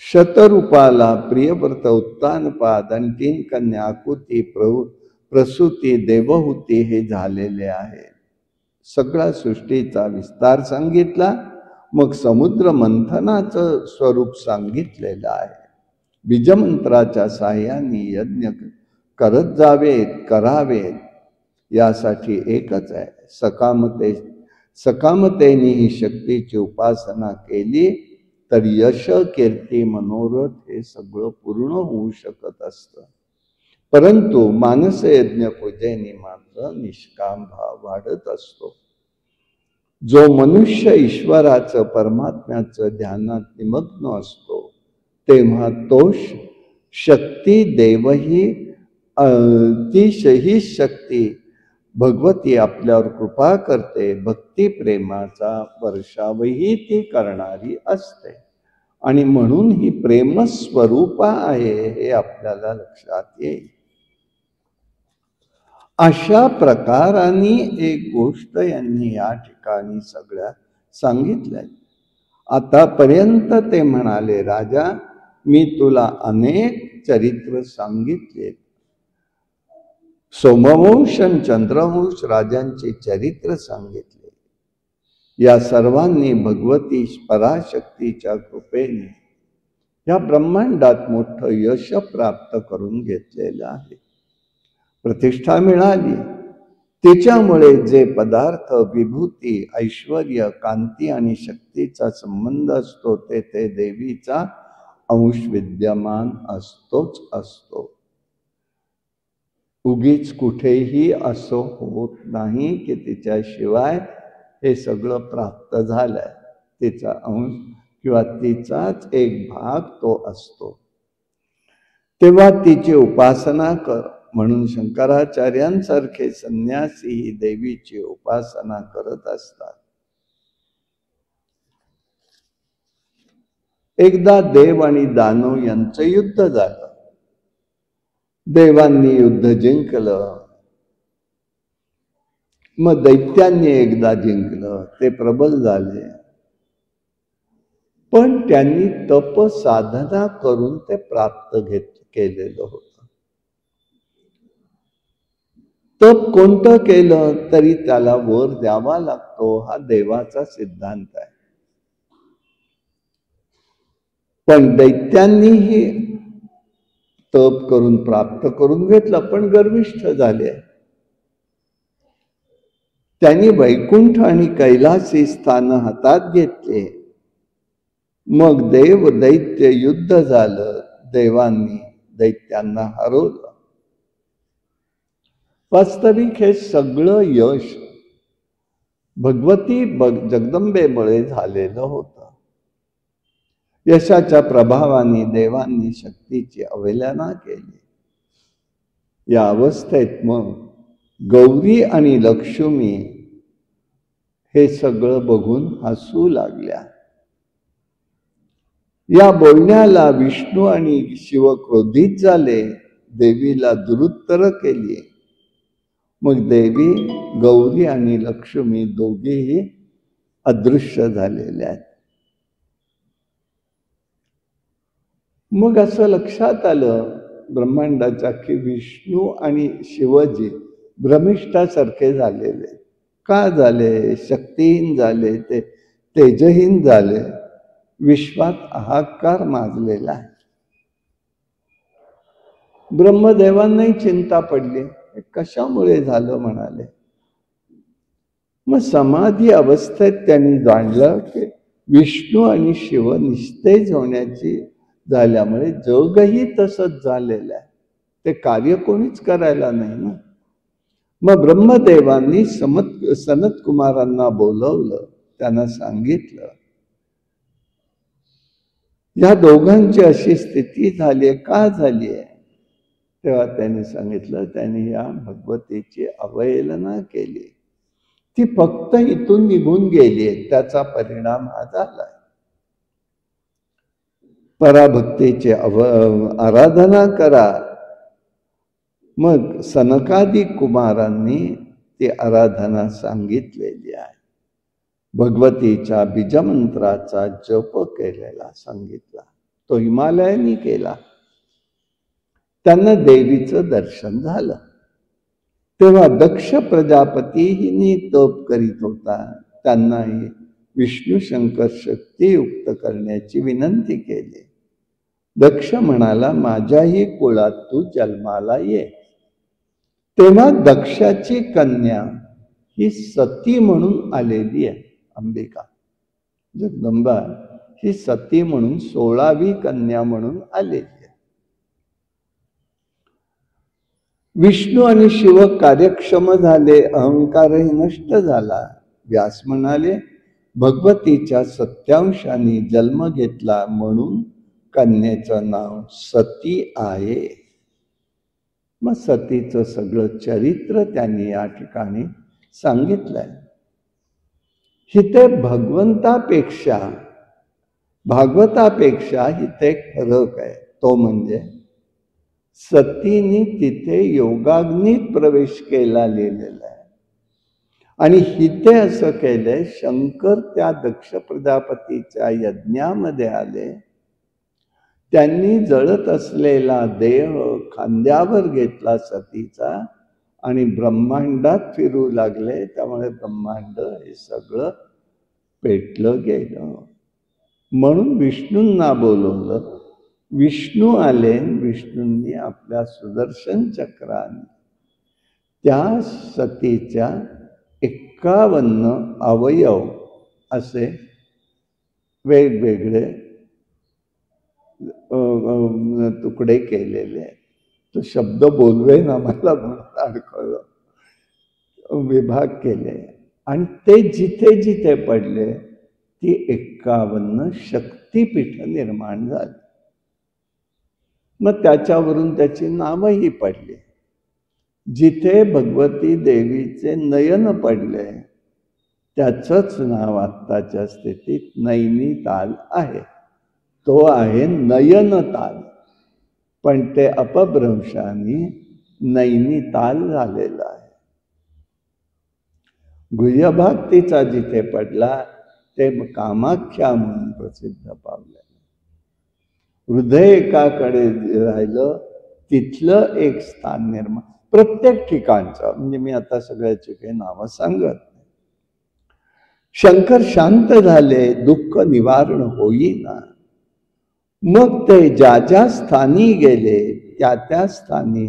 शतरूपाला प्रियव्रत, उत्तानपाद आणि 3 कन्या आकुती, प्रसूती, देवहूती हे झालेले आहे. सगळा सृष्टीचा विस्तार सांगितला. मग समुद्र मंथनाचं स्वरूप सांगितलेलं आहे. बीजमंत्राच्या साह्याने यज्ञ करत जावेत, करावेत, यासाठी एकच आहे. सकामतेने ही शक्तीची उपासना केली तर यश, कीर्ती, मनोरथ हे सगळं पूर्ण होऊ शकत असतं. परंतु मानस यज्ञ पूजेने मात्र निष्काम भाव वाढत असतो. जो मनुष्य ईश्वराचं, परमात्म्याचं ध्यानात निमग्न असतो, तेव्हा तो शक्ती देवही, ही शक्ती भगवती आपल्यावर कृपा करते. भक्ती प्रेमाचा वर्षावही ती करणारी असते. आणि म्हणून ही प्रेमस्वरूपा आहे हे आपल्याला लक्षात येईल. अशा प्रकाराने एक गोष्ट यांनी या ठिकाणी सगळ्या सांगितल्या. आतापर्यंत ते म्हणाले, राजा, मी तुला अनेक चरित्र सांगितले. सोमवंश आणि चंद्रवंश राजांचे चरित्र सांगितले. या सर्वांनी भगवती पराशक्तीच्या कृपेने या ब्रह्मांडात मोठं यश प्राप्त करून घेतलेलं आहे. प्रतिष्ठा मिळाली. तिच्यामुळे जे पदार्थ, विभूती, ऐश्वर्य, कांती आणि शक्तीचा संबंध असतो ते देवीचा अंश विद्यमान असतोच असतो. उगीच कुठेही असं होत नाही की तिच्याशिवाय हे सगळं प्राप्त झालंय. तिचा अंश किंवा तिचाच एक भाग तो असतो. तेव्हा तिची उपासना कर, म्हणून शंकराचार्यांसारखे संन्यासी ही देवीची उपासना करत असतात. एकदा देव आणि दानव यांचं युद्ध झालं. देवांनी युद्ध जिंकलं. मग दैत्यांनी एकदा जिंकलं. ते प्रबल झाले. पण त्यांनी तप साधना करून ते प्राप्त केलेलं होतं. तप कोणतं केलं तरी त्याला वर द्यावा लागतो, हा देवाचा सिद्धांत आहे. पण दैत्यांनीही तप करून प्राप्त करून घेतलं, पण गर्विष्ठ झाले. त्यांनी वैकुंठ आणि कैलासी स्थान हातात घेतले. मग देव दैत्य युद्ध झालं, देवांनी दैत्यांना हरवलं. वास्तविक हे सगळं यश भगवती जगदंबेमुळे झालेलं होतं. यशाच्या प्रभावाने देवांनी शक्तीची अवहेलना केली. या अवस्थेत मग गौरी आणि लक्ष्मी हे सगळं बघून हसू लागल्या. या बोलण्याला विष्णू आणि शिव क्रोधित झाले, देवीला दुरुत्तर केली. मग देवी, गौरी आणि लक्ष्मी दोघेही अदृश्य झालेले आहेत. मग असं लक्षात आलं ब्रह्मांडाच्या की विष्णू आणि शिवजी भ्रमिष्ठासारखे झालेले. का झाले? शक्तिहीन झाले, ते तेजहीन झाले, विश्वात हाहाकार माजलेला आहे. ब्रह्मदेवांनाही चिंता पडली, कशामुळे झालं म्हणाले. मग समाधी अवस्थेत त्यांनी जाणलं की विष्णू आणि शिव निस्तेज होण्याची झाल्यामुळे जगही तसंच झालेलं आहे. ते कार्य कोणीच करायला नाही ना. मग ब्रह्मदेवांनी सनत कुमारांना बोलवलं, त्यांना सांगितलं या दोघांची अशी स्थिती झाली आहे, का झाली आहे? तेव्हा त्यांनी सांगितलं, त्यांनी या भगवतीची अवहेलना केली. ती फक्त इथून निघून गेली आहे, त्याचा परिणाम हा झालाय. पराभक्तीची आराधना करा. मग सनकादी कुमारांनी ती आराधना सांगितलेली आहे. भगवतीच्या बीजमंत्राचा जप केलेला सांगितला, तो हिमालयानी केला. त्यांना देवीचं दर्शन झालं. तेव्हा दक्ष प्रजापतीही तप करीत होता. त्यांनाही विष्णू शंकर शक्तियुक्त करण्याची विनंती केली. दक्ष म्हणाला, माझ्याही कुळात तू जन्माला ये. तेव्हा दक्षाची कन्या ही सती म्हणून आलेली आहे. अंबिका जगदंबा ही सती म्हणून 16वी कन्या म्हणून आलेली आहे. विष्णू आणि शिव कार्यक्षम झाले, अहंकारही नष्ट झाला. व्यास म्हणाले, भगवतीच्या सत्यांशाने जन्म घेतला म्हणून कन्येचं नाव सती आहे. मग सतीचं सगळं चरित्र त्यांनी या ठिकाणी सांगितलंय. हिते भागवतापेक्षा हिते फरक आहे. तो म्हणजे सतीने तिथे योगाग्नीत प्रवेश केला लिहिलेला आहे, आणि हिते असं केलंय, शंकर त्या दक्ष प्रजापतीच्या यज्ञामध्ये आले. त्यांनी जळत असलेला देह खांद्यावर घेतला सतीचा आणि ब्रह्मांडात फिरू लागले. त्यामुळे ब्रह्मांड हे सगळं पेटलं गेलं. म्हणून विष्णूंना बोलवलं. विष्णू आले. विष्णूंनी आपल्या सुदर्शन चक्राने त्या सतीच्या 51 अवयव असे वेगवेगळे तुकडे केलेले आहेत. तो शब्द बोलवे ना मला म्हणून अडकळलं. विभाग केले आणि ते जिथे जिथे पडले ती 51 शक्तिपीठ निर्माण झाली. मग त्याच्यावरून त्याची नावही पडली. जिथे भगवती देवीचे नयन पडले त्याचंच नाव आत्ताच्या स्थितीत नैनिताल आहे. तो आहे नयनताल, पण ते अपभ्रंशाने नैनिताल झालेला आहे. गुह्यभाग तिचा जिथे पडला ते कामाख्या म्हणून प्रसिद्ध पावले. हृदय एकाकडे राहिलं, तिथलं एक स्थान निर्माण. प्रत्येक ठिकाणचं, म्हणजे मी आता सगळ्याची काही नावं सांगत नाही. शंकर शांत झाले, दुःख निवारण होईना. मग ते ज्या ज्या स्थानी गेले त्या त्या स्थानी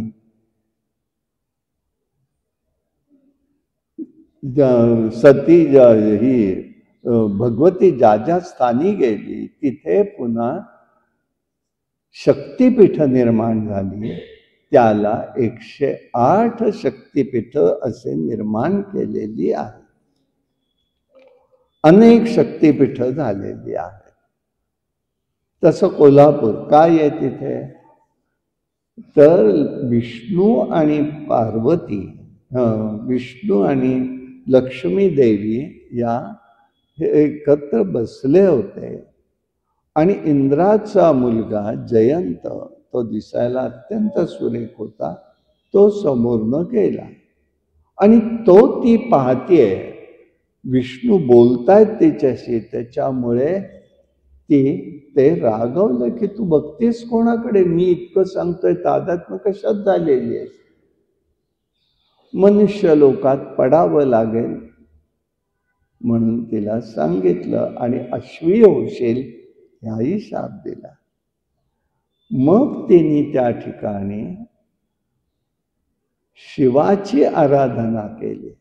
सती ही भगवती ज्या ज्या स्थानी गेली तिथे पुन्हा शक्तिपीठ निर्माण झाली. त्याला 108 शक्तिपीठ असे निर्माण केलेली आहे. अनेक शक्तिपीठ झालेली आहेत. तसं कोल्हापूर काय आहे तिथे, तर विष्णू आणि पार्वती, विष्णू आणि लक्ष्मी देवी या एकत्र बसले होते आणि इंद्राचा मुलगा जयंत, तो दिसायला अत्यंत सुरेख होता, तो समोरनं गेला आणि तो ती पाहतीये, विष्णू बोलतायत तिच्याशी. त्याच्यामुळे ते रागवलं की तू बघतेस कोणाकडे, मी इतकं सांगतोय तादात्म्य कशात झालेली आहे, मनुष्य लोकात पडावं लागेल म्हणून तिला सांगितलं आणि अश्वी होशील ह्याही शाप दिला. मग तिने त्या ठिकाणी शिवाची आराधना केली.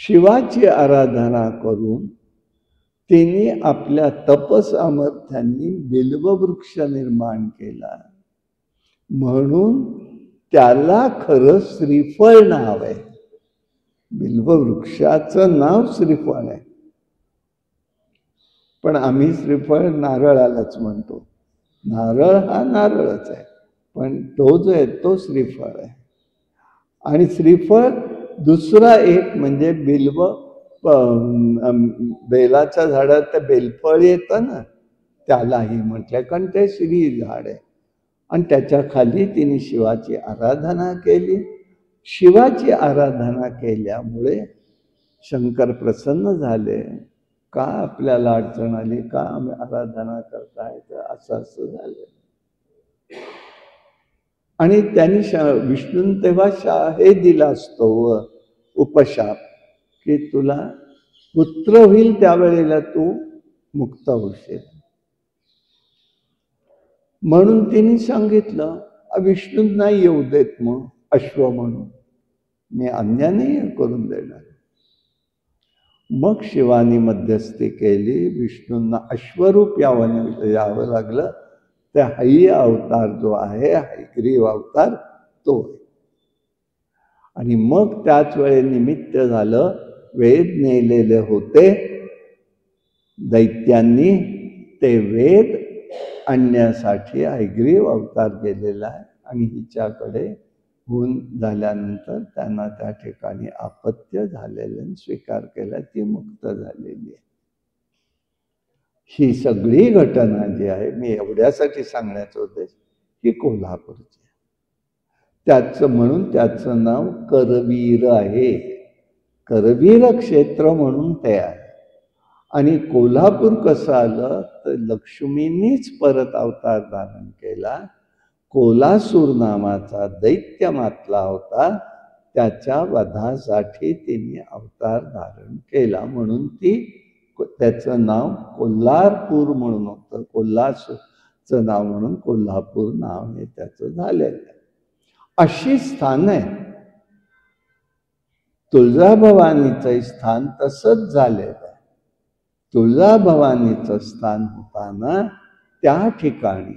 शिवाची आराधना करून तिने आपल्या तपसामर्थ्यांनी बिल्ववृक्ष निर्माण केला. म्हणून त्याला खरं श्रीफळ नाव आहे. बिल्ववृक्षाचं नाव श्रीफळ आहे, पण आम्ही श्रीफळ नारळालाच म्हणतो. नारळ हा नारळच आहे, पण तो जो आहे तो श्रीफळ आहे. आणि श्रीफळ दुसरा एक म्हणजे बिल्व, बेलाच्या झाडात ते बेलफळ येतं ना, त्यालाही म्हटलं, कारण ते श्री झाड आहे. आणि त्याच्या खाली तिने शिवाची आराधना केली. शिवाची आराधना केल्यामुळे शंकर प्रसन्न झाले. का आपल्याला अडचण आली, का आम्ही आराधना करताय, असं झालं. आणि त्यांनी विष्णून तेव्हा हे दिला असतो उपशाप की तुला पुत्र होईल त्यावेळेला तू मुक्त होशील. म्हणून तिने सांगितलं, विष्णू नाही येऊ देत मग अश्व म्हणून, मी अन्याय नाही करून देणार. मग शिवानी मध्यस्थी केली, विष्णूंना अश्वरूप यावं लागलं. त्या हय्य अवतार जो आहे, हयग्रीव अवतार तो. आणि मग त्याच वेळे निमित्त झालं, वेद नेलेले होते दैत्यांनी, ते वेद आणण्यासाठी हयग्रीव अवतार गेलेला आहे. आणि हिच्याकडे होऊन झाल्यानंतर त्यांना त्या ठिकाणी अपत्य झालेलं स्वीकार केला, ती मुक्त झालेली आहे. ही सगळी घटना जी आहे, मी एवढ्यासाठी सांगण्याचा उद्देश, ही कोल्हापूरची. म्हणून त्याचं नाव करवीर आहे. करवीर क्षेत्र म्हणून ते आहे. आणि कोल्हापूर कसं आलं, तर लक्ष्मींनीच परत अवतार धारण केला. कोल्हासूर नावाचा दैत्य मातला होता, त्याच्या वधासाठी तिने अवतार धारण केला. म्हणून त्याचं नाव कोल्हारपूर म्हणून होतं. कोल्हासूरचं नाव म्हणून कोल्हापूर नाव हे त्याचं झालेलं आहे. अशी स्थान आहे. तुळजाभवानीचं स्थान तसंच झालेलं आहे. तुळजाभवानीचं स्थान होताना त्या ठिकाणी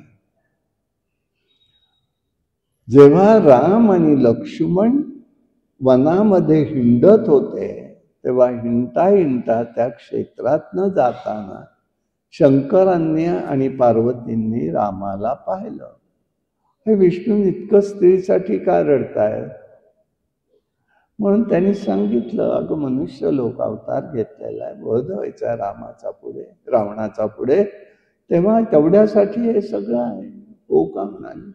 जेव्हा राम आणि लक्ष्मण वनामध्ये हिंडत होते, तेव्हा हिंडता त्या क्षेत्रात न जाताना शंकरांनी आणि पार्वतींनी रामाला पाहिलं. हे विष्णू इतकं स्त्रीसाठी का रडतायत? म्हणून त्यांनी सांगितलं, अगं मनुष्य लोक अवतार घेतलेला आहे, वध व्हायचा रामाचा पुढे, रावणाचा पुढे, तेव्हा तेवढ्यासाठी हे सगळं आहे. हो का म्हणाले,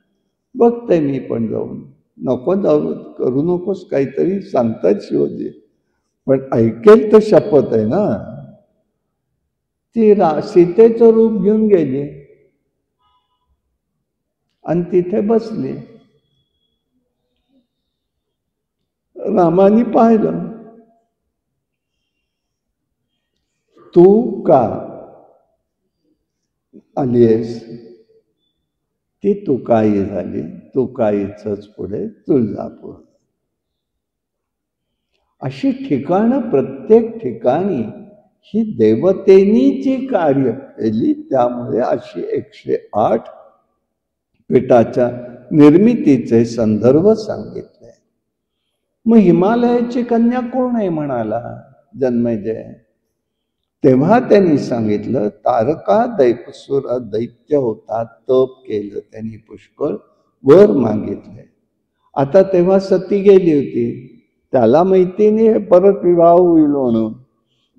बघते मी पण जाऊन. नको जाऊ, करू नकोस, काहीतरी सांगतात शिवजी, पण ऐकेल तर शपथ आहे ना. ती सीतेचं रूप घेऊन गेली आणि तिथे बसली. रामाने पाहिलं, तू का आलीस? ती तुकाई झाली. तुकाईचंच पुढे तुळजापूर. अशी ठिकाणं प्रत्येक ठिकाणी ही देवतेनी जी कार्य केली त्यामुळे अशी 108 पीठाच्या निर्मितीचे संदर्भ सांगितले. मग हिमालयाची कन्या कोण आहे म्हणाला जन्मेजय. तेव्हा त्यांनी सांगितलं तारका दैपसुर दैत्य होता, तप केलं त्यांनी पुष्कळ, वर मागितले. आता तेव्हा सती गेली होती, त्याला माहिती नाही परत विवाह होईल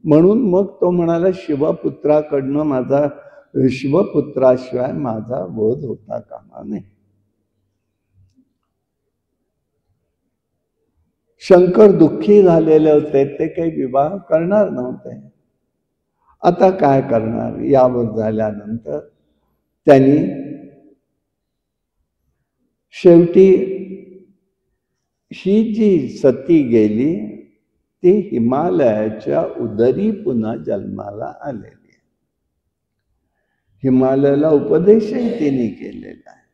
म्हणून मग तो म्हणाला शिवपुत्राकडनं माझा, शिवपुत्राशिवाय माझा वध होता कामा नये. शंकर दुःखी झालेले होते, ते काही विवाह करणार नव्हते. आता काय करणार. यावर झाल्यानंतर त्यांनी शेवटी ही जी सती गेली ती हिमालयाच्या उदरी पुन्हा जन्माला आलेली आहे. हिमालयाला उपदेशही तिने केलेला आहे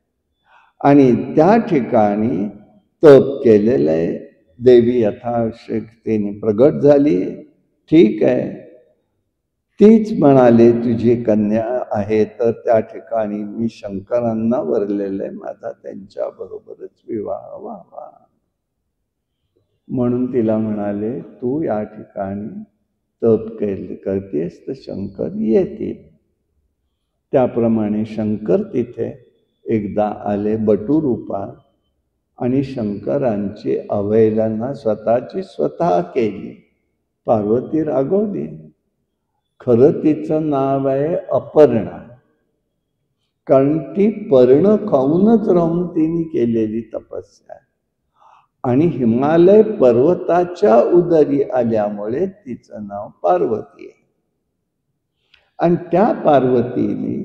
आणि त्या ठिकाणी तप केलेलं आहे. देवी यथाशक्तीने प्रगट झाली. ठीक आहे, तीच म्हणाले तुझी कन्या आहे तर त्या ठिकाणी मी शंकरांना वरलेलं आहे, माझा त्यांच्या बरोबरच विवाह व्हावा. म्हणून तिला म्हणाले तू या ठिकाणी तप करतेस तर शंकर येतील. त्याप्रमाणे शंकर तिथे एकदा आले बटूरूपात आणि शंकरांची अवहेलना स्वतःची स्वतः केली. पार्वती रागवली. खरं तिचं नाव आहे अपर्णा, कारण ती पर्ण खाऊनच राहून तिने केलेली तपस्या आणि हिमालय पर्वताच्या उदरी आल्यामुळे तिचं नाव पार्वती आहे. आणि त्या पार्वतीने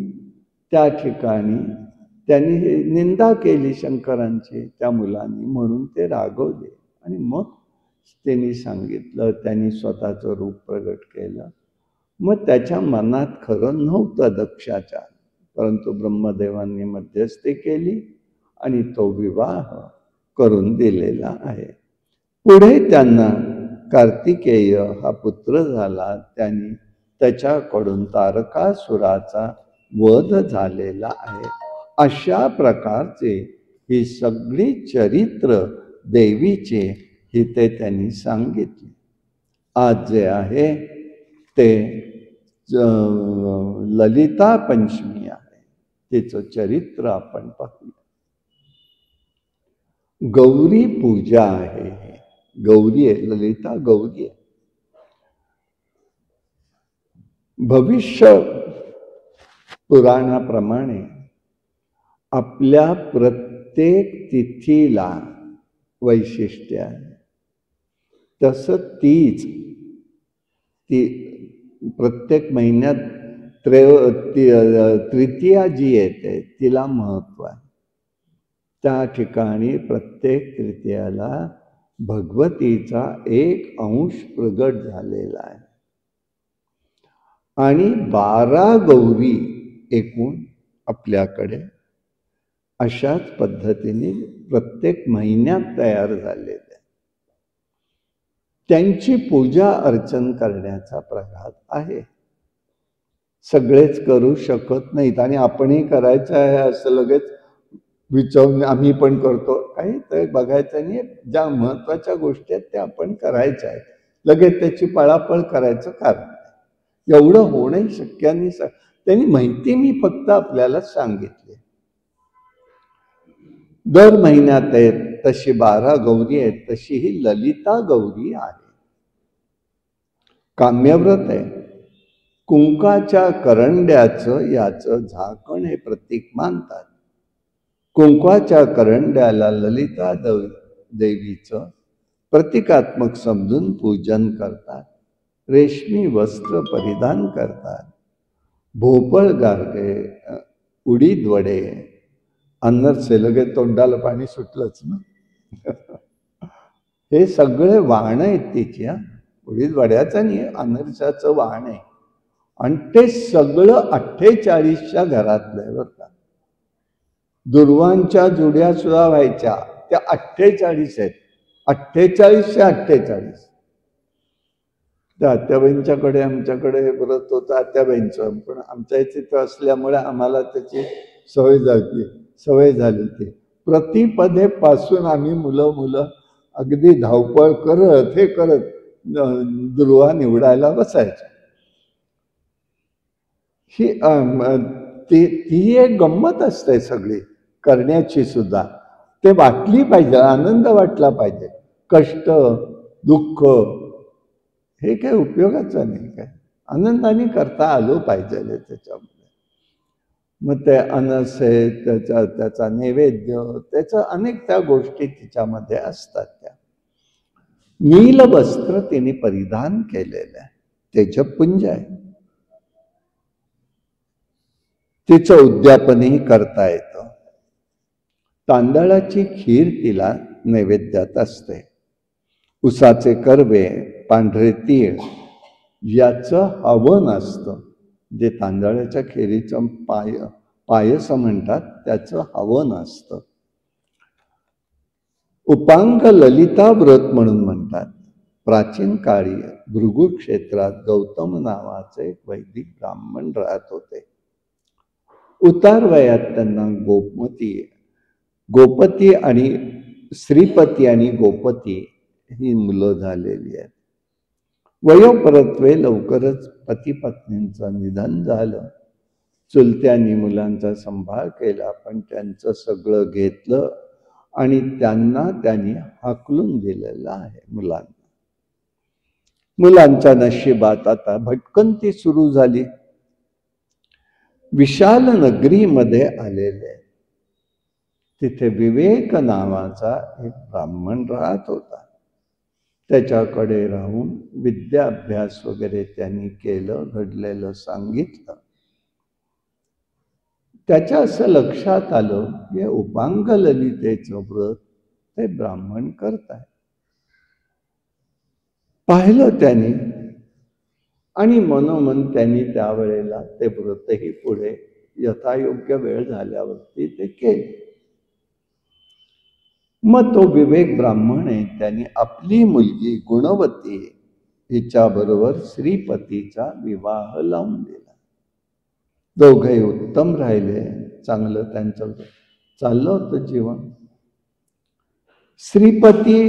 त्या ठिकाणी त्यांनी निंदा केली शंकरांची त्या मुलांनी, म्हणून ते रागवले. आणि मग त्यांनी सांगितलं, त्यांनी स्वतःचं रूप प्रगट केलं. मग त्याच्या मनात खरं नव्हतं दक्षाच्या, परंतु ब्रह्मदेवांनी मध्यस्थी केली आणि तो विवाह करून दिलेला आहे. पुढे त्यांना कार्तिकेय हा पुत्र झाला. त्यांनी त्याच्याकडून तारकासुराचा वध झालेला आहे. अशा प्रकारचे ही सगळी चरित्र देवीचे इथे त्यांनी सांगितले. आज जे आहे ते ललिता पंचमी आहे, तिचं चरित्र आपण पाहूया. गौरी पूजा आहे. गौरी आहे, ललिता गौरी आहे. भविष्य पुराणाप्रमाणे आपल्या प्रत्येक तिथीला वैशिष्ट्य आहे. तसं ती प्रत्येक महिन्यात तृतीया जी येते तिला महत्व आहे. त्या ठिकाणी प्रत्येक तृतीयाला भगवतीचा एक अंश प्रगट झालेला आहे आणि 12 गौरी एकूण आपल्याकडे अशाच पद्धतीने प्रत्येक महिन्यात तयार झालेल्या आहे. त्यांची पूजा अर्चन करण्याचा प्रघात आहे. सगळेच करू शकत नाहीत आणि आपणही करायचं आहे असं लगेच विचारून आम्ही पण करतो, काही तर बघायचं नाही. ज्या महत्वाच्या गोष्टी आहेत त्या आपण करायच्या आहेत, लगेच त्याची पळापळ करायचं कारण नाही. एवढं होणंही शक्य नाही. त्यांनी माहिती मी फक्त आपल्याला सांगितली. दर महिन्यात आहेत तशी 12 गौरी आहेत, तशी ही ललिता गौरी आहे. काम्यव्रत आहे. कुंकाच्या करंड्याचं याचं झाकण हे प्रतीक मानतात. कुंकवाच्या करंड्याला ललिता देवीचं प्रतिकात्मक समजून पूजन करतात. रेशमी वस्त्र परिधान करतात. भोपळ गारगे, उडीद वडे, अनरसे, लगेच तोंडाला पाणी सुटलंच ना. हे सगळे वाहन आहेत तिची. उडीद वड्याचं नाही, अनरसाचं वाहन आहे. आणि ते सगळं 48च्या घरातलं आहे बरं का. दुर्वांच्या जुड्या सुद्धा व्हायच्या त्या 48 आहेत. 48 चे 48. त्या आत्याबाईंच्याकडे आमच्याकडे व्रत होतं आत्याबाईंचं, पण आमच्या इथे असल्यामुळे आम्हाला त्याची सवय झाली ती. प्रतिपदेपासून आम्ही मुलं अगदी धावपळ करत हे करत दुर्वा निवडायला बसायचो. ती एक गंमत असते सगळी करण्याची सुद्धा. ते वाटली पाहिजे, आनंद वाटला पाहिजे. कष्ट दुःख हे काही उपयोगाचं नाही, काय आनंदाने करता आलो पाहिजे त्याच्यामध्ये. मग ते अनसे त्याचा नैवेद्य, त्याचं अनेक त्या गोष्टी तिच्यामध्ये असतात. त्या नील वस्त्र तिने परिधान केलेलं आहे, तेजपुंज आहे. तिचं उद्यापनही करता येतं. तांदळाची खीर तिला नैवेद्यात असते. उसाचे कर्वे, पांढरे तीळ याचं हवन असतं, जे तांदळाच्या खिरीचं पायस म्हणतात, त्याचं हवन असतं. उपांग ललिता व्रत म्हणून म्हणतात. प्राचीन काळी भृगु क्षेत्रात गौतम नावाचे एक वैदिक ब्राह्मण राहत होते. उतार वयात त्यांना गोपती आणि श्रीपती आणि गोपती ही मुलं झालेली आहेत. वयोपरत्वे लवकरच पती पत्नींचं निधन झालं. चुलत्यांनी मुलांचा सांभाळ केला, पण त्यांचं सगळं घेतलं आणि त्यांनी हाकलून दिलेलं आहे मुलांना. मुलांच्या नशिबात आता भटकंती सुरू झाली. विशाल नगरीमध्ये आलेले तिथे विवेक नावाचा एक ब्राह्मण राहत होता. त्याच्याकडे राहून विद्याभ्यास वगैरे त्यांनी केलं, घडलेलं सांगितलं. त्याच्या असं लक्षात आलं की उपांग ललितेचं व्रत ते ब्राह्मण करताय. पाहिलं त्यांनी आणि मनोमन त्यांनी त्यावेळेला ते व्रतही पुढे यथायोग्य वेळ झाल्यावरती ते केले. मग तो विवेक ब्राह्मण आहे, त्यांनी आपली मुलगी गुणवती हिच्याबरोबर श्रीपतीचा विवाह लावून दिला. दोघे उत्तम राहिले, चांगलं त्यांचं चाललं होतं जीवन. श्रीपती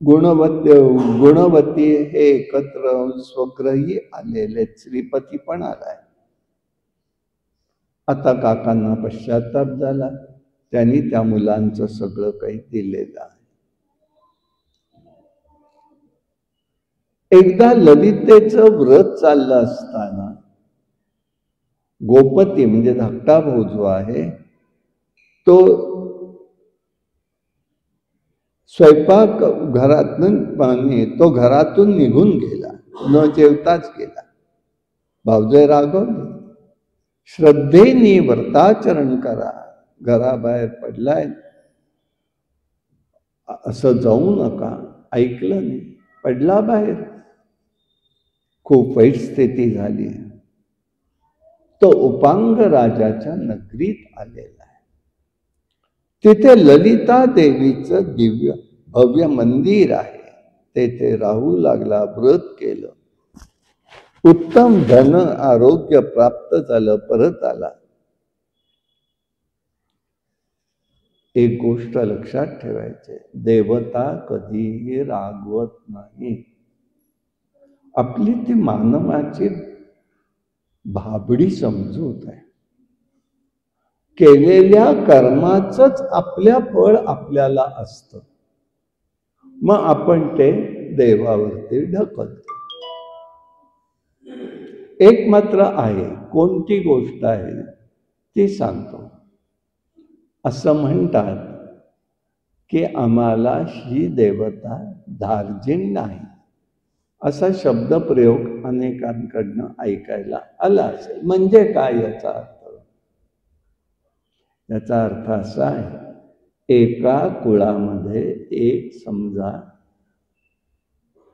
गुणवती हे एकत्र स्वग्रही आलेले. श्रीपती पण आलाय. आता काकांना पश्चाताप झाला, त्यांनी त्या मुलांचं सगळं काही दिलेलं आहे. एकदा ललितेचं व्रत चाललं असताना गोपती म्हणजे धाकटा भाऊ जो आहे तो स्वयंपाक घरातून निघून गेला, न जेवताच गेला. भाऊजे रागवले, श्रद्धेने व्रताचरण करा, घराबाहेर पडलाय असं जाऊ नका. ऐकलं नाही, पडला बाहेर. खूप वाईट स्थिती झाली. तो उपांग राजाच्या नगरीत आलेला आहे. तिथे ललिता देवीचं दिव्य भव्य मंदिर आहे. तेथे राहू लागला, व्रत केलं. उत्तम धन आरोग्य प्राप्त झालं, परत आला. एक गोष्ट लक्षात ठेवायची, देवता कधीही रागवत नाही. आपली ती मानवाची भाबडी समजूत आहे. केलेल्या कर्माचंच आपल्या फळ आपल्याला असतं, मग आपण ते देवावरती ढकलतो. एक मात्र आहे, कोणती गोष्ट आहे ती सांगतो. असं म्हणतात की आम्हाला ही देवता धार्जिन नाही, असा शब्दप्रयोग अनेकांकडनं ऐकायला आला असेल. म्हणजे काय याचा अर्थ? याचा अर्थ असा आहे, एका कुळामध्ये एक समजा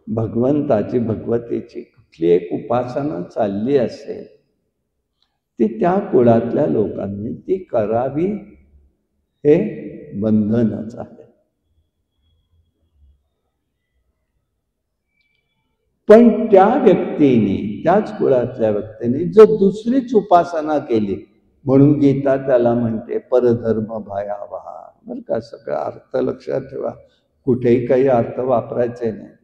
भगवंताची भगवतीची कुठली एक उपासना चालली असेल, ती त्या कुळातल्या लोकांनी ती करावी हे बंधनच आहे. पण त्या व्यक्तीने, त्याच कुळातल्या व्यक्तीने जर दुसरीच उपासना केली, म्हणून गीता त्याला म्हणते परधर्म भयावहा. बरं का, सगळा अर्थ लक्षात ठेवा, कुठेही काही अर्थ वापरायचे नाही.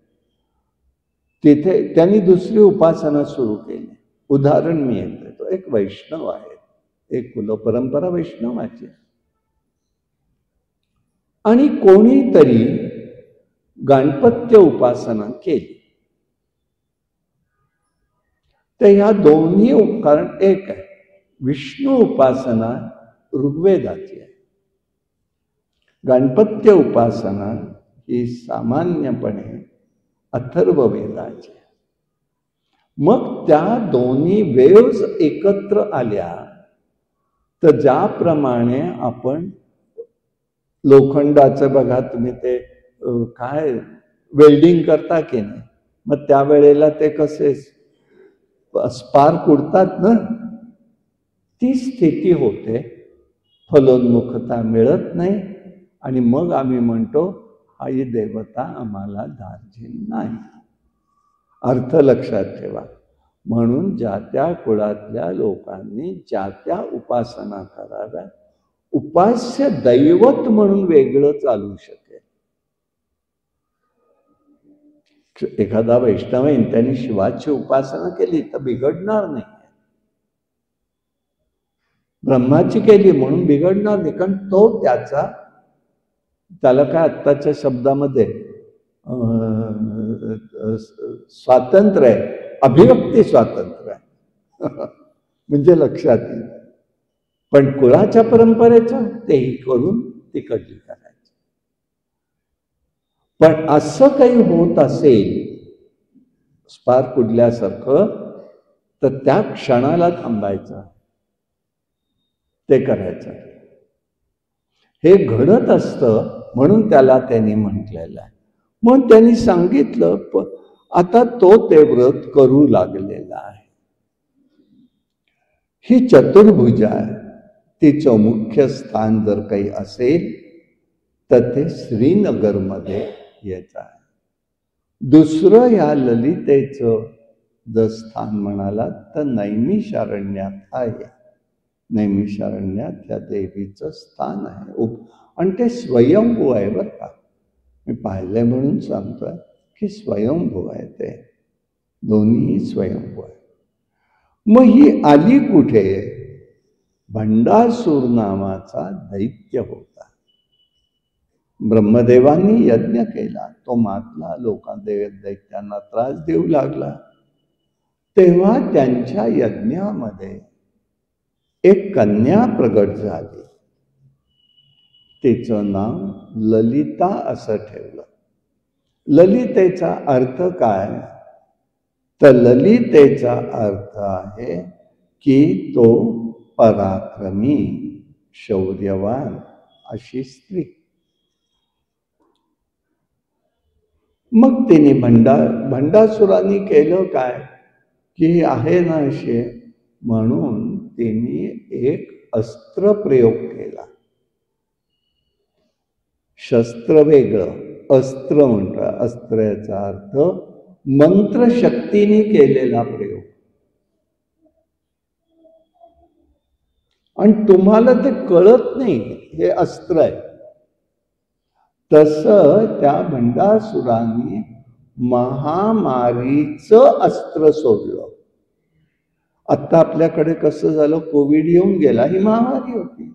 तिथे त्यांनी दुसरी उपासना सुरू केली. उदाहरण मी एक देतो. एक वैष्णव आहे, एक कुलपरंपरा वैष्णवाची, आणि कोणीतरी गणपत्य उपासना केली. तर ह्या दोन्ही, कारण एक आहे विष्णू उपासना ऋग्वेदाची आहे, गणपत्य उपासना ही सामान्यपणे अथर्ववेदाची आहे. मग त्या दोन्ही वेव्ज एकत्र आल्या तर ज्याप्रमाणे आपण लोखंडाचं बघा तुम्ही, ते काय वेल्डिंग करता की नाही, मग त्यावेळेला ते कसे स्पार्क उडतात ना, ती स्थिती होते, फलोन्मुखता मिळत नाही, आणि मग आम्ही म्हणतो आई देवता आम्हाला दार्जिन नाही. अर्थ लक्षात ठेवा. म्हणून ज्या त्या कुळातल्या लोकांनी ज्या त्या उपासना कराव्या. उपास्य दैवत म्हणून वेगळं चालू शकेल. एखादा वैष्णव आहे त्यांनी शिवाची उपासना केली तर बिघडणार नाही, ब्रह्माची केली म्हणून बिघडणार नाही, कारण तो त्याला काय आत्ताच्या शब्दामध्ये स्वातंत्र्य आहे, अभिव्यक्ती स्वातंत्र्य आहे. म्हणजे लक्षात येईल. पण कुळाच्या परंपरेचं तेही करून तिकडली करायचं. पण असं काही होत असेल स्पार्क उडल्यासारखं, तर त्या क्षणाला थांबायचं, ते करायचं. हे घडत असतं, म्हणून त्याला त्यांनी म्हटलेलं आहे. मग त्यांनी सांगितलं, आता तो ते व्रत करू लागलेला आहे. ही चतुर्भुजा आहे, तिचं मुख्य स्थान जर काही असेल तर ते श्रीनगरमध्ये यायचं आहे. दुसरं या ललितेचं जर स्थान म्हणाला तर नैमिषारण्यात आहे. नैमिषारण्यात त्या देवीचं स्थान आहे, आणि ते स्वयंभू आहे. बरं का, मी पाहिलंय म्हणून सांगतोय की स्वयंभू आहे, ते दोन्ही स्वयंभू आहे. मग ही आली कुठे? भंडासूर नावाचा दैत्य होता. ब्रह्मदेवांनी यज्ञ केला, तो मातला, दैत्यांना त्रास देऊ लागला. तेव्हा त्यांच्या यज्ञामध्ये एक कन्या प्रगट झाली. तिचं नाव ललिता असं ठेवलं. ललितेचा अर्थ काय? तर ललितेचा अर्थ आहे की तो पराक्रमी, शौर्यवान अशी स्त्री. मग तिने भंडासुरांनी केलं काय की आहे ना असे म्हणून तिने एक अस्त्र प्रयोग केला. शस्त्र वेगळं, अस्त्र म्हणतात. अस्त्राचा अर्थ मंत्रशक्तीने केलेला प्रयोग. आणि तुम्हाला ते कळत नाही हे अस्त्र आहे. तसं त्या भंडासुरांनी महामारीचं अस्त्र सोडलं. आता आपल्याकडे कसं झालं, कोविड येऊन गेला, ही महामारी होती.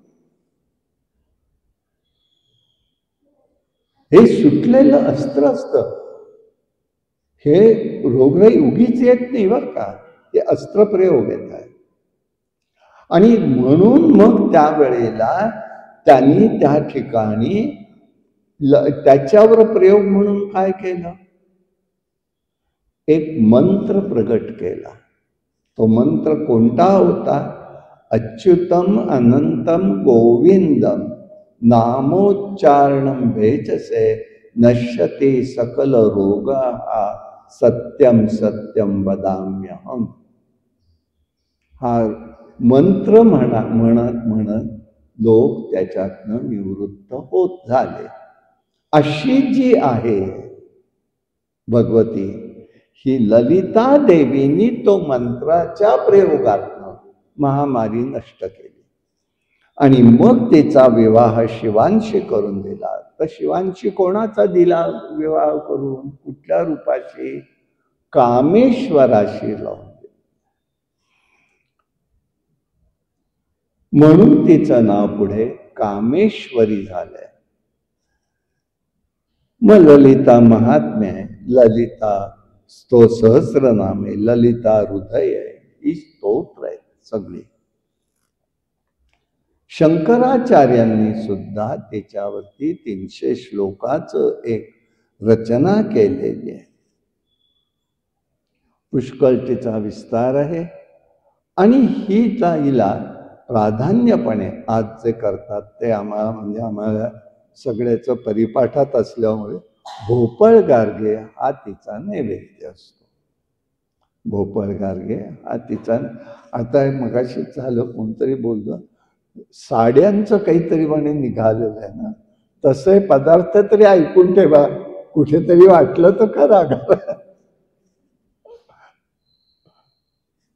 हे सुटलेलं अस्त्र असतं. हे रोगराई उगीच येत नाही बरं का, हे अस्त्रप्रयोग येत आहे. आणि म्हणून मग त्यावेळेला त्यांनी त्या ठिकाणी त्याच्यावर प्रयोग म्हणून काय केलं, एक मंत्र प्रगट केला. तो मंत्र कोणता होता? अच्युतम अनंतम गोविंदम नामोच्चारणम भेचसे नश्यते सकल रोगा सत्यम सत्यम वदाम्यहम. हा मंत्र म्हणत लोक त्याच्यातनं निवृत्त होत झाले. अशी जी आहे भगवती, ही ललिता देवीनी तो मंत्राच्या प्रयोगातनं महामारी नष्ट केली आणि मग तिचा विवाह शिवांशी करून दिला. तर शिवांशी कोणाचा दिला विवाह करून? कुठल्या रूपाशी? कामेश्वराशी लावून दिला. म्हणून तिचं नाव पुढे कामेश्वरी झालंय. मग ललिता महात्म्य आहे, ललिता स्तो सहस्रनामे, ललिता हृदय आहे, ही स्तोत्र आहेत सगळी. शंकराचार्यांनी सुद्धा त्याच्यावरती 300 श्लोकाचं एक रचना केलेली आहे. पुष्कळ तिचा विस्तार आहे आणि हिला प्राधान्यपणे आज जे करतात ते आम्हाला म्हणजे आम्हाला सगळ्याचं परिपाठात असल्यामुळे भोपळ गार्गे हा तिचा नैवेद्य असतो. भोपळ गार्गे हा तिचा. आता मगाशीच झालं, कोणतरी बोललं साड्यांचं काहीतरी म्हणे निघालेलं आहे ना, तसे पदार्थ तरी ऐकून ठेवा, कुठेतरी वाटलं तर करा.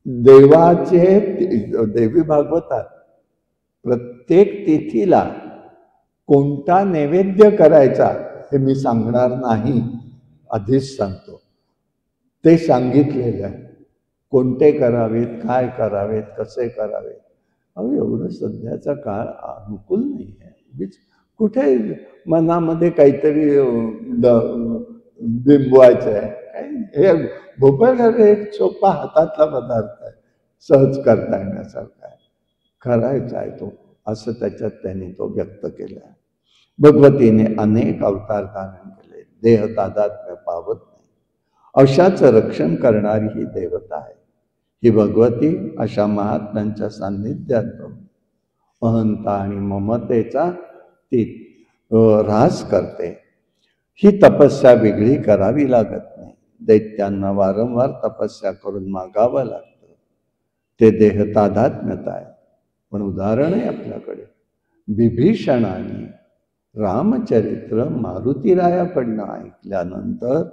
देवाचे देवी भागवतात प्रत्येक तिथीला कोणता नैवेद्य करायचा हे मी सांगणार नाही, आधीच सांगतो. ते सांगितलेलं आहे, कोणते करावेत, काय करावेत, कसे करावेत. अहो एवढं सध्याचा काळ अनुकूल नाही आहे. कुठे मनामध्ये काहीतरी बिंबवायचं आहे. हे भोपळ एक सोपा हातातला पदार्थ आहे, सहज करता येण्यासारखा आहे, करायचा आहे तो, असं त्याच्यात त्यांनी तो व्यक्त केला आहे. भगवतीने अनेक अवतार धारण केले, देह तादात्म्य पावत नाही, अशाचं रक्षण करणारी ही देवता आहे. ही भगवती अशा महात्म्यांच्या सान्निध्यात अहंता आणि ममतेचा ती ऱ्हास करते. ही तपस्या वेगळी करावी लागत नाही. दैत्यांना वारंवार तपस्या करून मागावं लागतं. ते देह तादात्म्यता आहे. पण उदाहरण आहे आपल्याकडे. विभीषणाने रामचरित्र मारुतीरायाकडनं ऐकल्यानंतर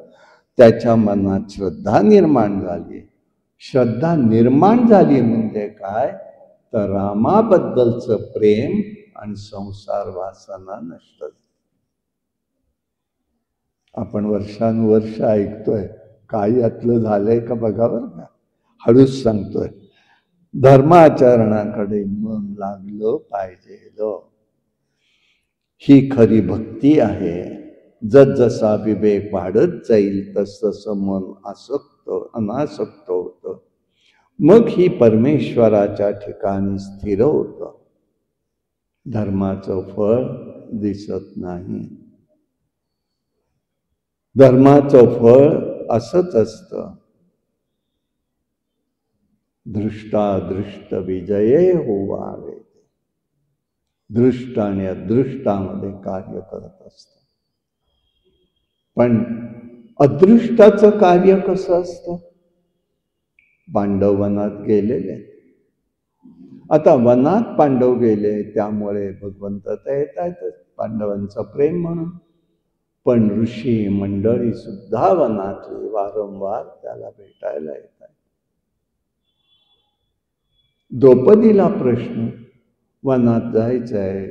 त्याच्या मनात श्रद्धा निर्माण झाली. श्रद्धा निर्माण झाली म्हणजे काय? तर रामाबद्दलचं प्रेम आणि संसार वासना नष्ट झाली. आपण वर्षानुवर्ष ऐकतोय, काय यातलं झालंय का बघा बरं का. हळूच सांगतोय, धर्माचरणाकडे मन लागलं पाहिजे. ही खरी भक्ती आहे. जसा विवेक वाढत जाईल तसं मन आसक्त अनासक्त होतं. मग ही परमेश्वराच्या ठिकाणी स्थिर होतं. धर्माचं फळ दिसत नाही. धर्माचं फळ असंच असतं, दृष्टादृष्ट विजये होवावे. दृष्ट आणि अदृष्टामध्ये कार्य करत असतं. पण अदृष्टाचं कार्य कसं असतं? पांडव वनात गेलेले. आता वनात पांडव गेले त्यामुळे भगवंत तर येत आहेत पांडवांचं प्रेम म्हणून. पण ऋषी मंडळी सुद्धा वनातली वारंवार त्याला भेटायला येत आहेत. द्रौपदीला प्रश्न, वनात जायचंय,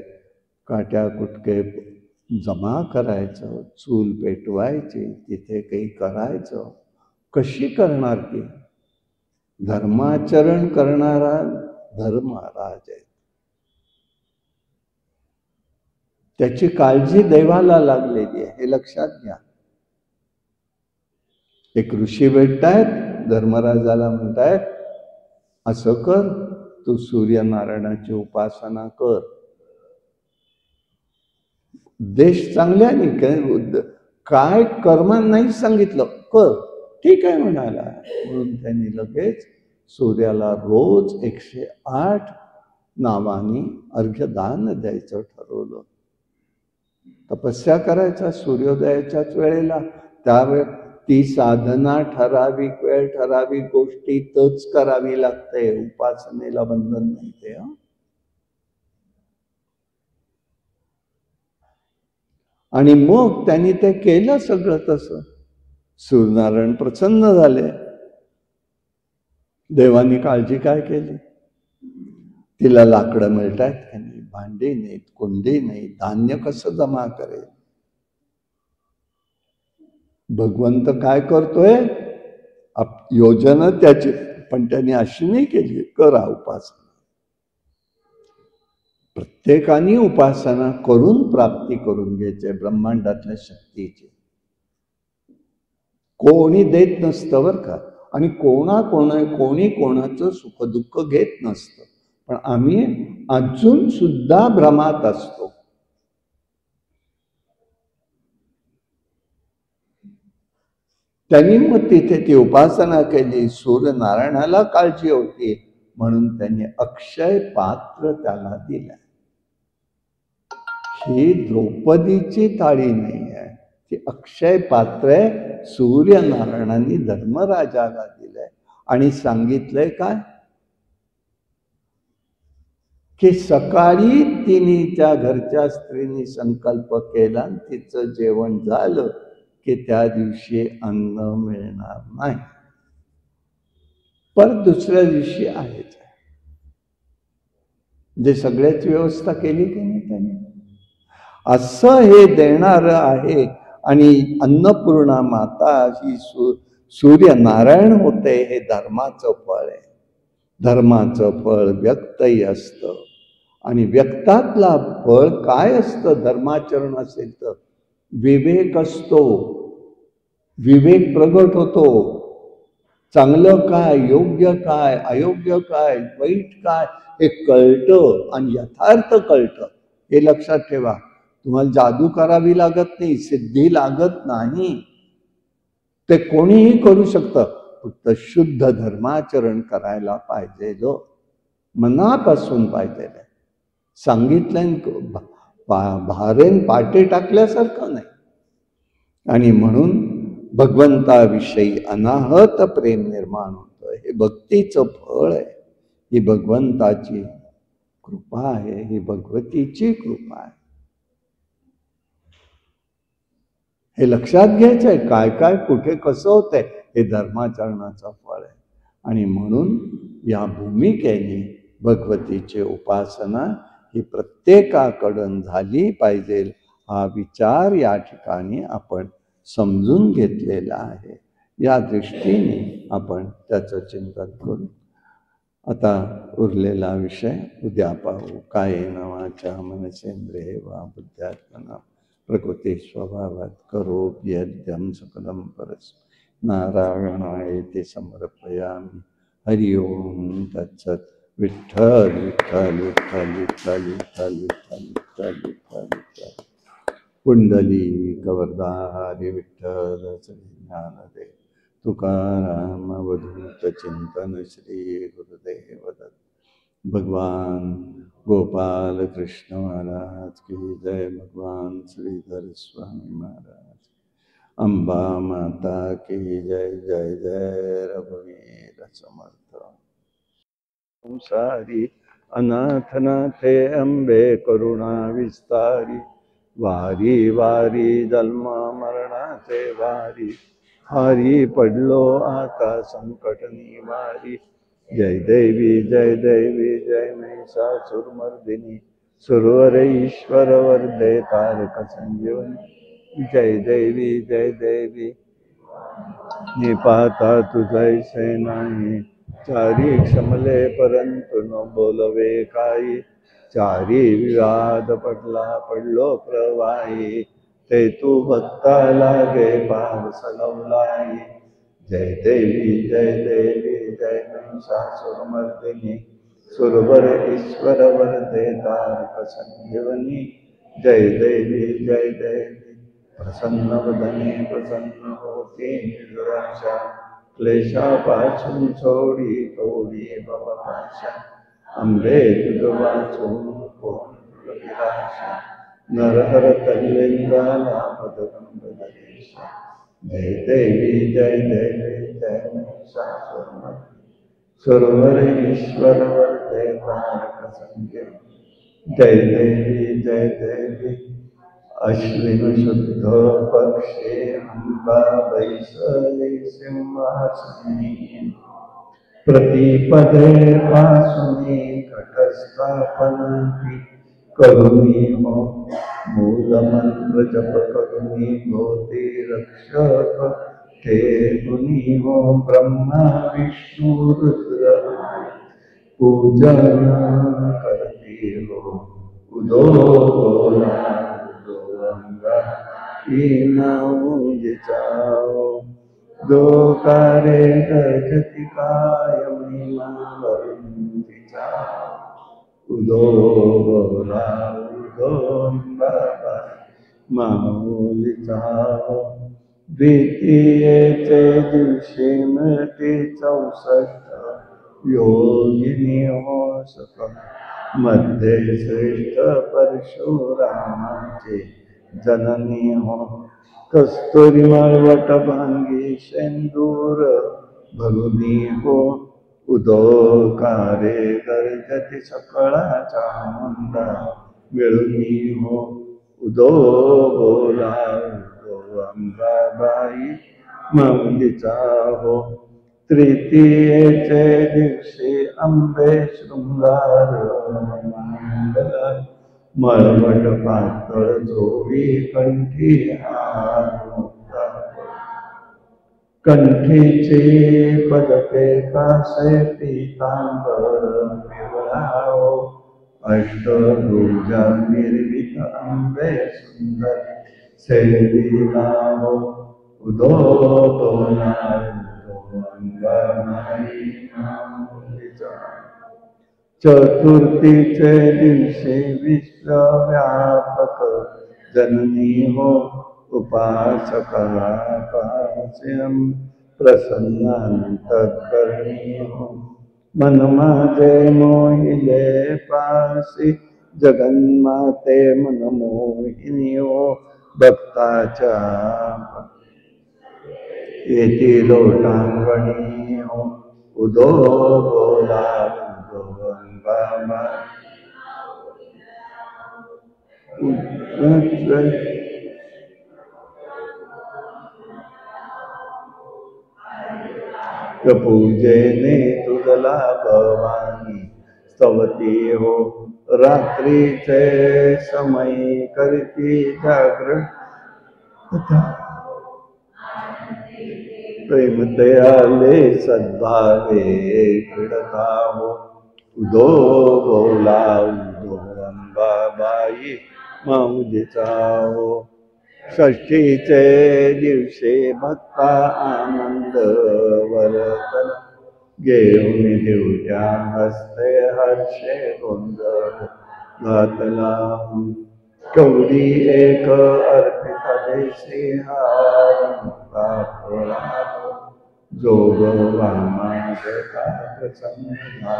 काट्या कुटके जमा करायचं, चूल पेटवायची, तिथे काही करायचं, कशी करणार ती? धर्माचरण करणारा धर्मराज आहे. त्याची काळजी देवाला लागलेली आहे, हे लक्षात घ्या. एक ऋषी भेटतायत, धर्मराजाला म्हणतायत, असं कर, तू सूर्यनारायणाची उपासना कर. देश चांगल्याने काय कर्म नाही सांगितलं, कर. ठीक आहे म्हणाला. म्हणून त्यांनी लगेच सूर्याला रोज 108 नावानी अर्घ्यदान द्यायचं ठरवलं. तपस्या करायचा सूर्योदयाच्याच वेळेला. त्यावेळे ती साधना ठराविक वेळ ठराविक गोष्टीतच करावी लागते. उपासनेला बंधन नाही ते. आणि मग त्यांनी ते केलं सगळं तसं. सूर्यनारायण प्रसन्न झाले. देवानी काळजी काय केली? तिला लाकडं मिळतायत का नाही, भांडी नाहीत, कुंडी नाही, धान्य कसं जमा करेल? भगवंत काय करतोय? योजना त्याची, पण त्यांनी अशी नाही केली, करा उपासना. प्रत्येकाने उपासना करून प्राप्ती करून घ्यायची ब्रह्मांडातल्या शक्तीची. कोणी देत नसतं बरं का, आणि कोणी कोणाचं सुखदुःख घेत नसतं, पण आम्ही अजून सुद्धा भ्रमात असतो. त्यांनी मग तिथे ती उपासना केली. सूर्यनारायणाला काळजी होती म्हणून त्यांनी अक्षय पात्र त्याला दिलं. ही द्रौपदीची थाळी नाही आहे, ती अक्षय पात्र आहे. सूर्यनारायणांनी धर्मराजाला दिलंय आणि सांगितलंय काय की सकाळी तिच्या घरच्या स्त्रीने संकल्प केला, तिचं जेवण झालं की त्या दिवशी अन्न मिळणार नाही, पण दुसऱ्या दिवशी आहेच. जे सगळ्याची व्यवस्था केली की नाही त्यांनी, असं हे देणारं आहे. आणि अन्नपूर्णा माता ही सूर्यनारायण होते. हे धर्माचं फळ आहे. धर्माचं फळ व्यक्तही असतं, आणि व्यक्तातला फळ काय असतं? धर्माचरण असेल तर विवेक असतो, विवेक प्रगट होतो. चांगलं काय, योग्य काय, अयोग्य काय, वाईट काय हे कळतं आणि यथार्थ कळतं. हे लक्षात ठेवा. तुम्हाला जादू करावी लागत नाही, सिद्धी लागत नाही, ते कोणीही करू शकतं. फक्त शुद्ध धर्माचरण करायला पाहिजे, जो मनापासून पाहिजे. सांगितलं भारेन पाटे टाकल्यासारखं नाही. आणि म्हणून भगवंताविषयी अनाहत प्रेम निर्माण होतं. हे भक्तीचं फळ आहे. ही भगवंताची कृपा आहे, ही भगवतीची कृपा आहे. हे लक्षात घ्यायचं आहे. काय काय कुठे कसं होतंय हे धर्माचरणाचं फळ आहे. आणि म्हणून या भूमिकेने भगवतीची उपासना ही प्रत्येकाकडून झाली पाहिजे, हा विचार या ठिकाणी आपण समजून घेतलेला आहे. या दृष्टीने आपण त्याचं चिंतन करू. आता उरलेला विषय उद्या पाहू. कायेन वाचा मनसेंद्रिये वा बुद्ध्यात्मना प्रकृती स्वभावात करोमि यद्यं सकलं परस्मै नारायणायेति समर्पयामि. हरि ओम तत्सत्. विठ्ठल विठ्ठल विठ्ठल विठ्ठल विठ्ठल विठ्ठल विठ्ठल विठ्ठल विठ्ठल. पुंडलिक वरदारी विठ्ठल श्री ज्ञानदेव तुकाराम अवधूत चिंतन श्री गुरुदेव दत्त. भगवान गोपाल कृष्ण महाराज की जय. भगवान श्रीधर स्वामी महाराज. अंबा माता की जय. जय जय रघुवीर समर्थ. संसारी अनाथनाथे अंबे करुणा विस्तारी. वारी वारी जन्म मरणाचे वारी. हारी पडलो आता संकट निवारी. जय देवी जय देवी जय महिषासुरमर्दिनी. सुरवर ईश्वर वरदे तारक संजीवनी. जय देवी जय देवी. निपाता तुझैसे नाही. चारी क्षमले परंतु न बोलवे काही. चारी विवाद पडलो प्रवाही. ते तू भक्ता लागे पार सलवलाई. जय देवी जय देवी जय महिषासुरमर्दिनी. सुरवर ईश्वर वरदे तारक संजीवनी. जय देवी जय देवी. प्रसन्न वदने प्रसन्न होती निराशा. क्लेशापासून सोडी तोडी भवपाशा. अंबे तुझ वाचून कोण विराशा. नरहर तल्लिंगाला पदकंबदेशा. जय देवी जय देवी जय महिषासुरमर्दिनी. सुरवर ईश्वर वरदे तारक संजीवनी. जय देवी जय देवी. अश्विन शुद्ध पक्षे अंबा बैसले सिंहासनी प्रतिपदे पासुनी घटस्थापनांती करुणी हो मूलमंत्र जप करुणी होते रक्षक ते गुणी हो ब्रह्मा विष्णु रुद्र पूजन करती हो उदो बोला उदो अंगा जाओ दो कारे गजति काय महिमा वरुंधि जाओ उदो बोला उदो बाबा माऊली जाओ द्वितीयेचे दिवशी मिळते 64 योगिनी हो सका मध्ये श्रेष्ठ परशुरामाचे जननी हो कस्तुरी मळवट भांगी शेंदूर भरुनी हो उदोकारे गर्जती सकळाचा मुंडा मिळुनी हो उदो बोला उदो अंबाबाई माऊलीचा हो तृतीयेचे दिवशी अंबे शृंगार मंगल मळवट पातळ जोडी कंठी हार कंठीचे पदके कासे पीतांबर पिवळाओ अष्टभुजा निर्मित अंबे सुंदर सेविलाओ उदो बोला चतुर्थीचे दिवशी विश्वव्यापक जननी हो उपासका पास्यम प्रसन्नांतकरणी हो मन माझे मोहिले पासी जगन्माते मन मोहिनी हो भक्ताच्या येती लोटांगणी हो उदो बोला उदो अंबाबा पूजेने तुझला भवानी स्तवती हो रात्रीचे समय करती जागरण प्रेम दयाले सद्भावे क्रीडता हो उदो बोला उदो अंबाबाई माऊलीचा हो षष्ठीचे दिवशी भक्ता आनंद वर्तन घेऊन देऊया हस्ते हर्षे गोंधळ घातला कवडी एक अर्पित देशी हार जोग वामाजता प्रसन्ना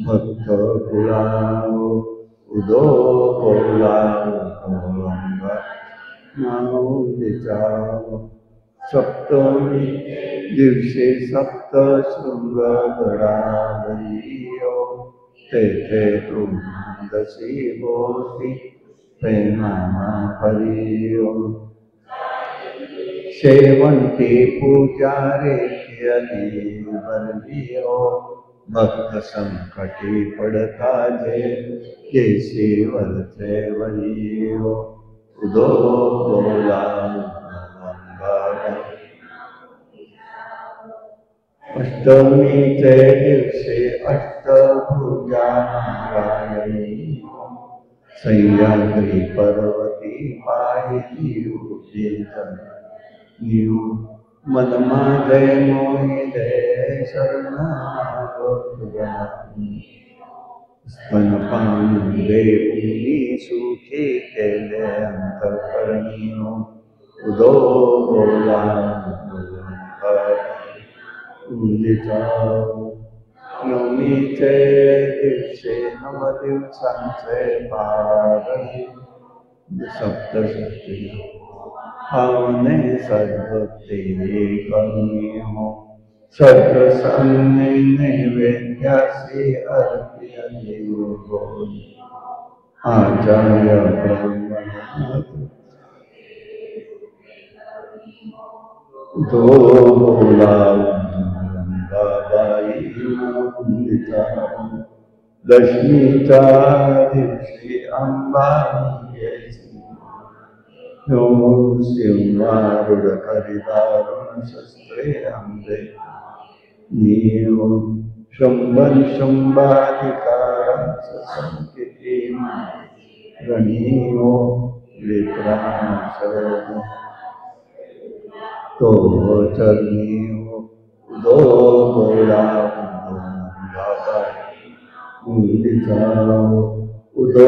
भक्त कुळाओ उदो बोला उदो अंबा माऊलीचा सप्तमी दिवशी सप्त शृंग गडावरी तेथे तुमदशी होती प्रेमाना हरिओ शेवंती पूजा रे केली बरलिओ भक्त संकटी पडता जे केशी वरचे वरिओ उदो बोला अष्टमीचे दिवशी अष्टभुजा नारायणी सह्याद्री पर्वती पाहिली नीव मन माझे मोहिले शरण स्तनपान देऊनी सुखी केले अंतकरणी उदो बोला नवमीचे दिवशी नव दिवसांचे पारणी सप्तषष्टी पावने सद्भक्ती करुणी हो सद्रसान्ने नैवेद्यासी अर्पय आचार्य ब्रह्मण उदो बोला गंगाबाई वंदिता दशमीच्या दिवशी अंबानी यायची सिंहारूढ हरिदारुण शस्त्रे आंबे नीव शंभर शंभाधिकारांच संकेती गणीयो विप्राण शरण तो चरणीयो उदो बोला उदिता उदो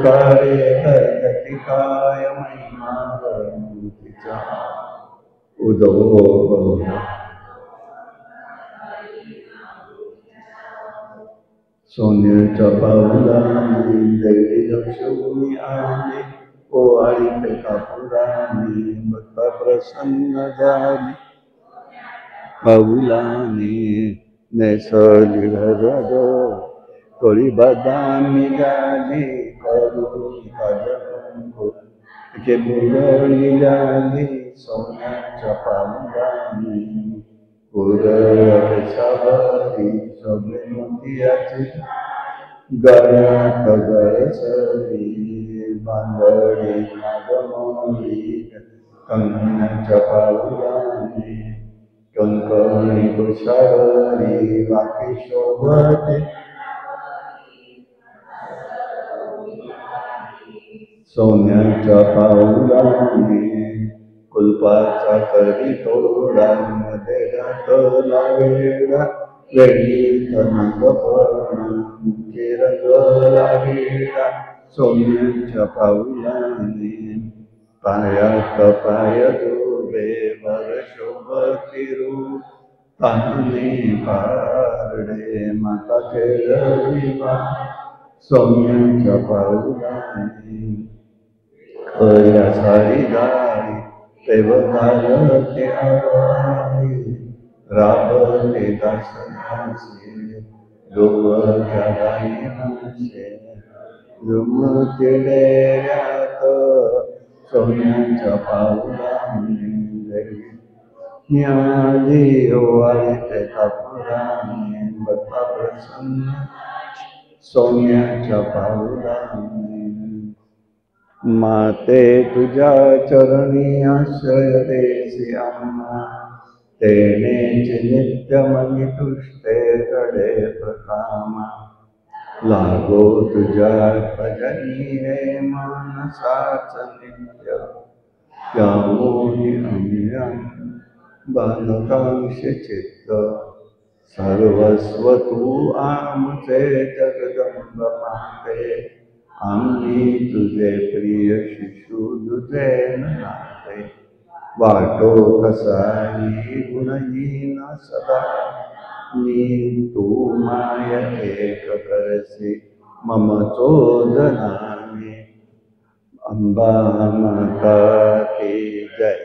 कार्य धरतिकाय महिमा गणपतीचा उदो बोला सोन्याच्या पावलांनी दैवी लक्ष्मी आली ओवाळी कापुरानी भक्ता प्रसन्न झाली पाऊलानी नेसली घरग कळी बदामी झाली करुणी काजळंगो तिचे मुरळी झाली सोन्याच्या पावलांनी सावरी सगळे मोतियाचे गळ्यात गळसरी बांगडी नागमोळी कंगण्याच्या पावलाने कंकणी कुशावरी वाकी शोभते सोन्याच्या पावलाने कुलपाचा करी तोडा मध्ये घातला वेडा वेळीत नागपर्ण मुखे रंगला वेडा सोन्याच्या पावलाने पायात पाय जोडे वर शोभती रूप ताने पारडे माता खेळविवा सोन्याच्या पावलाने खऱ्या सारी गाडी ते आवाई राबते दासनाचे डोंगरच्या गायनाचे जुमते डेऱ्यात सोन्याच्या पावलाने न्याली ओवाळी ते कापुराने बता प्रसन्न सोन्याच्या पावलाने माते तुझ्या चरणी आश्रय देसी आम्हा तेनेच नित्य मनी तुष्टे कडे प्रकामा लागो तुझ्या भजनी हे मानसाच नित्य त्यामोही अम्यम बालकांश चित्त सर्वस्व तू आमचे जगदंब माते आम्ही तुझे प्रिय शिशु तुझे नाते वाटो कसाई गुणहीन सदा मी तू माय एक करसी मम चोदनाने अंबा माता की जय.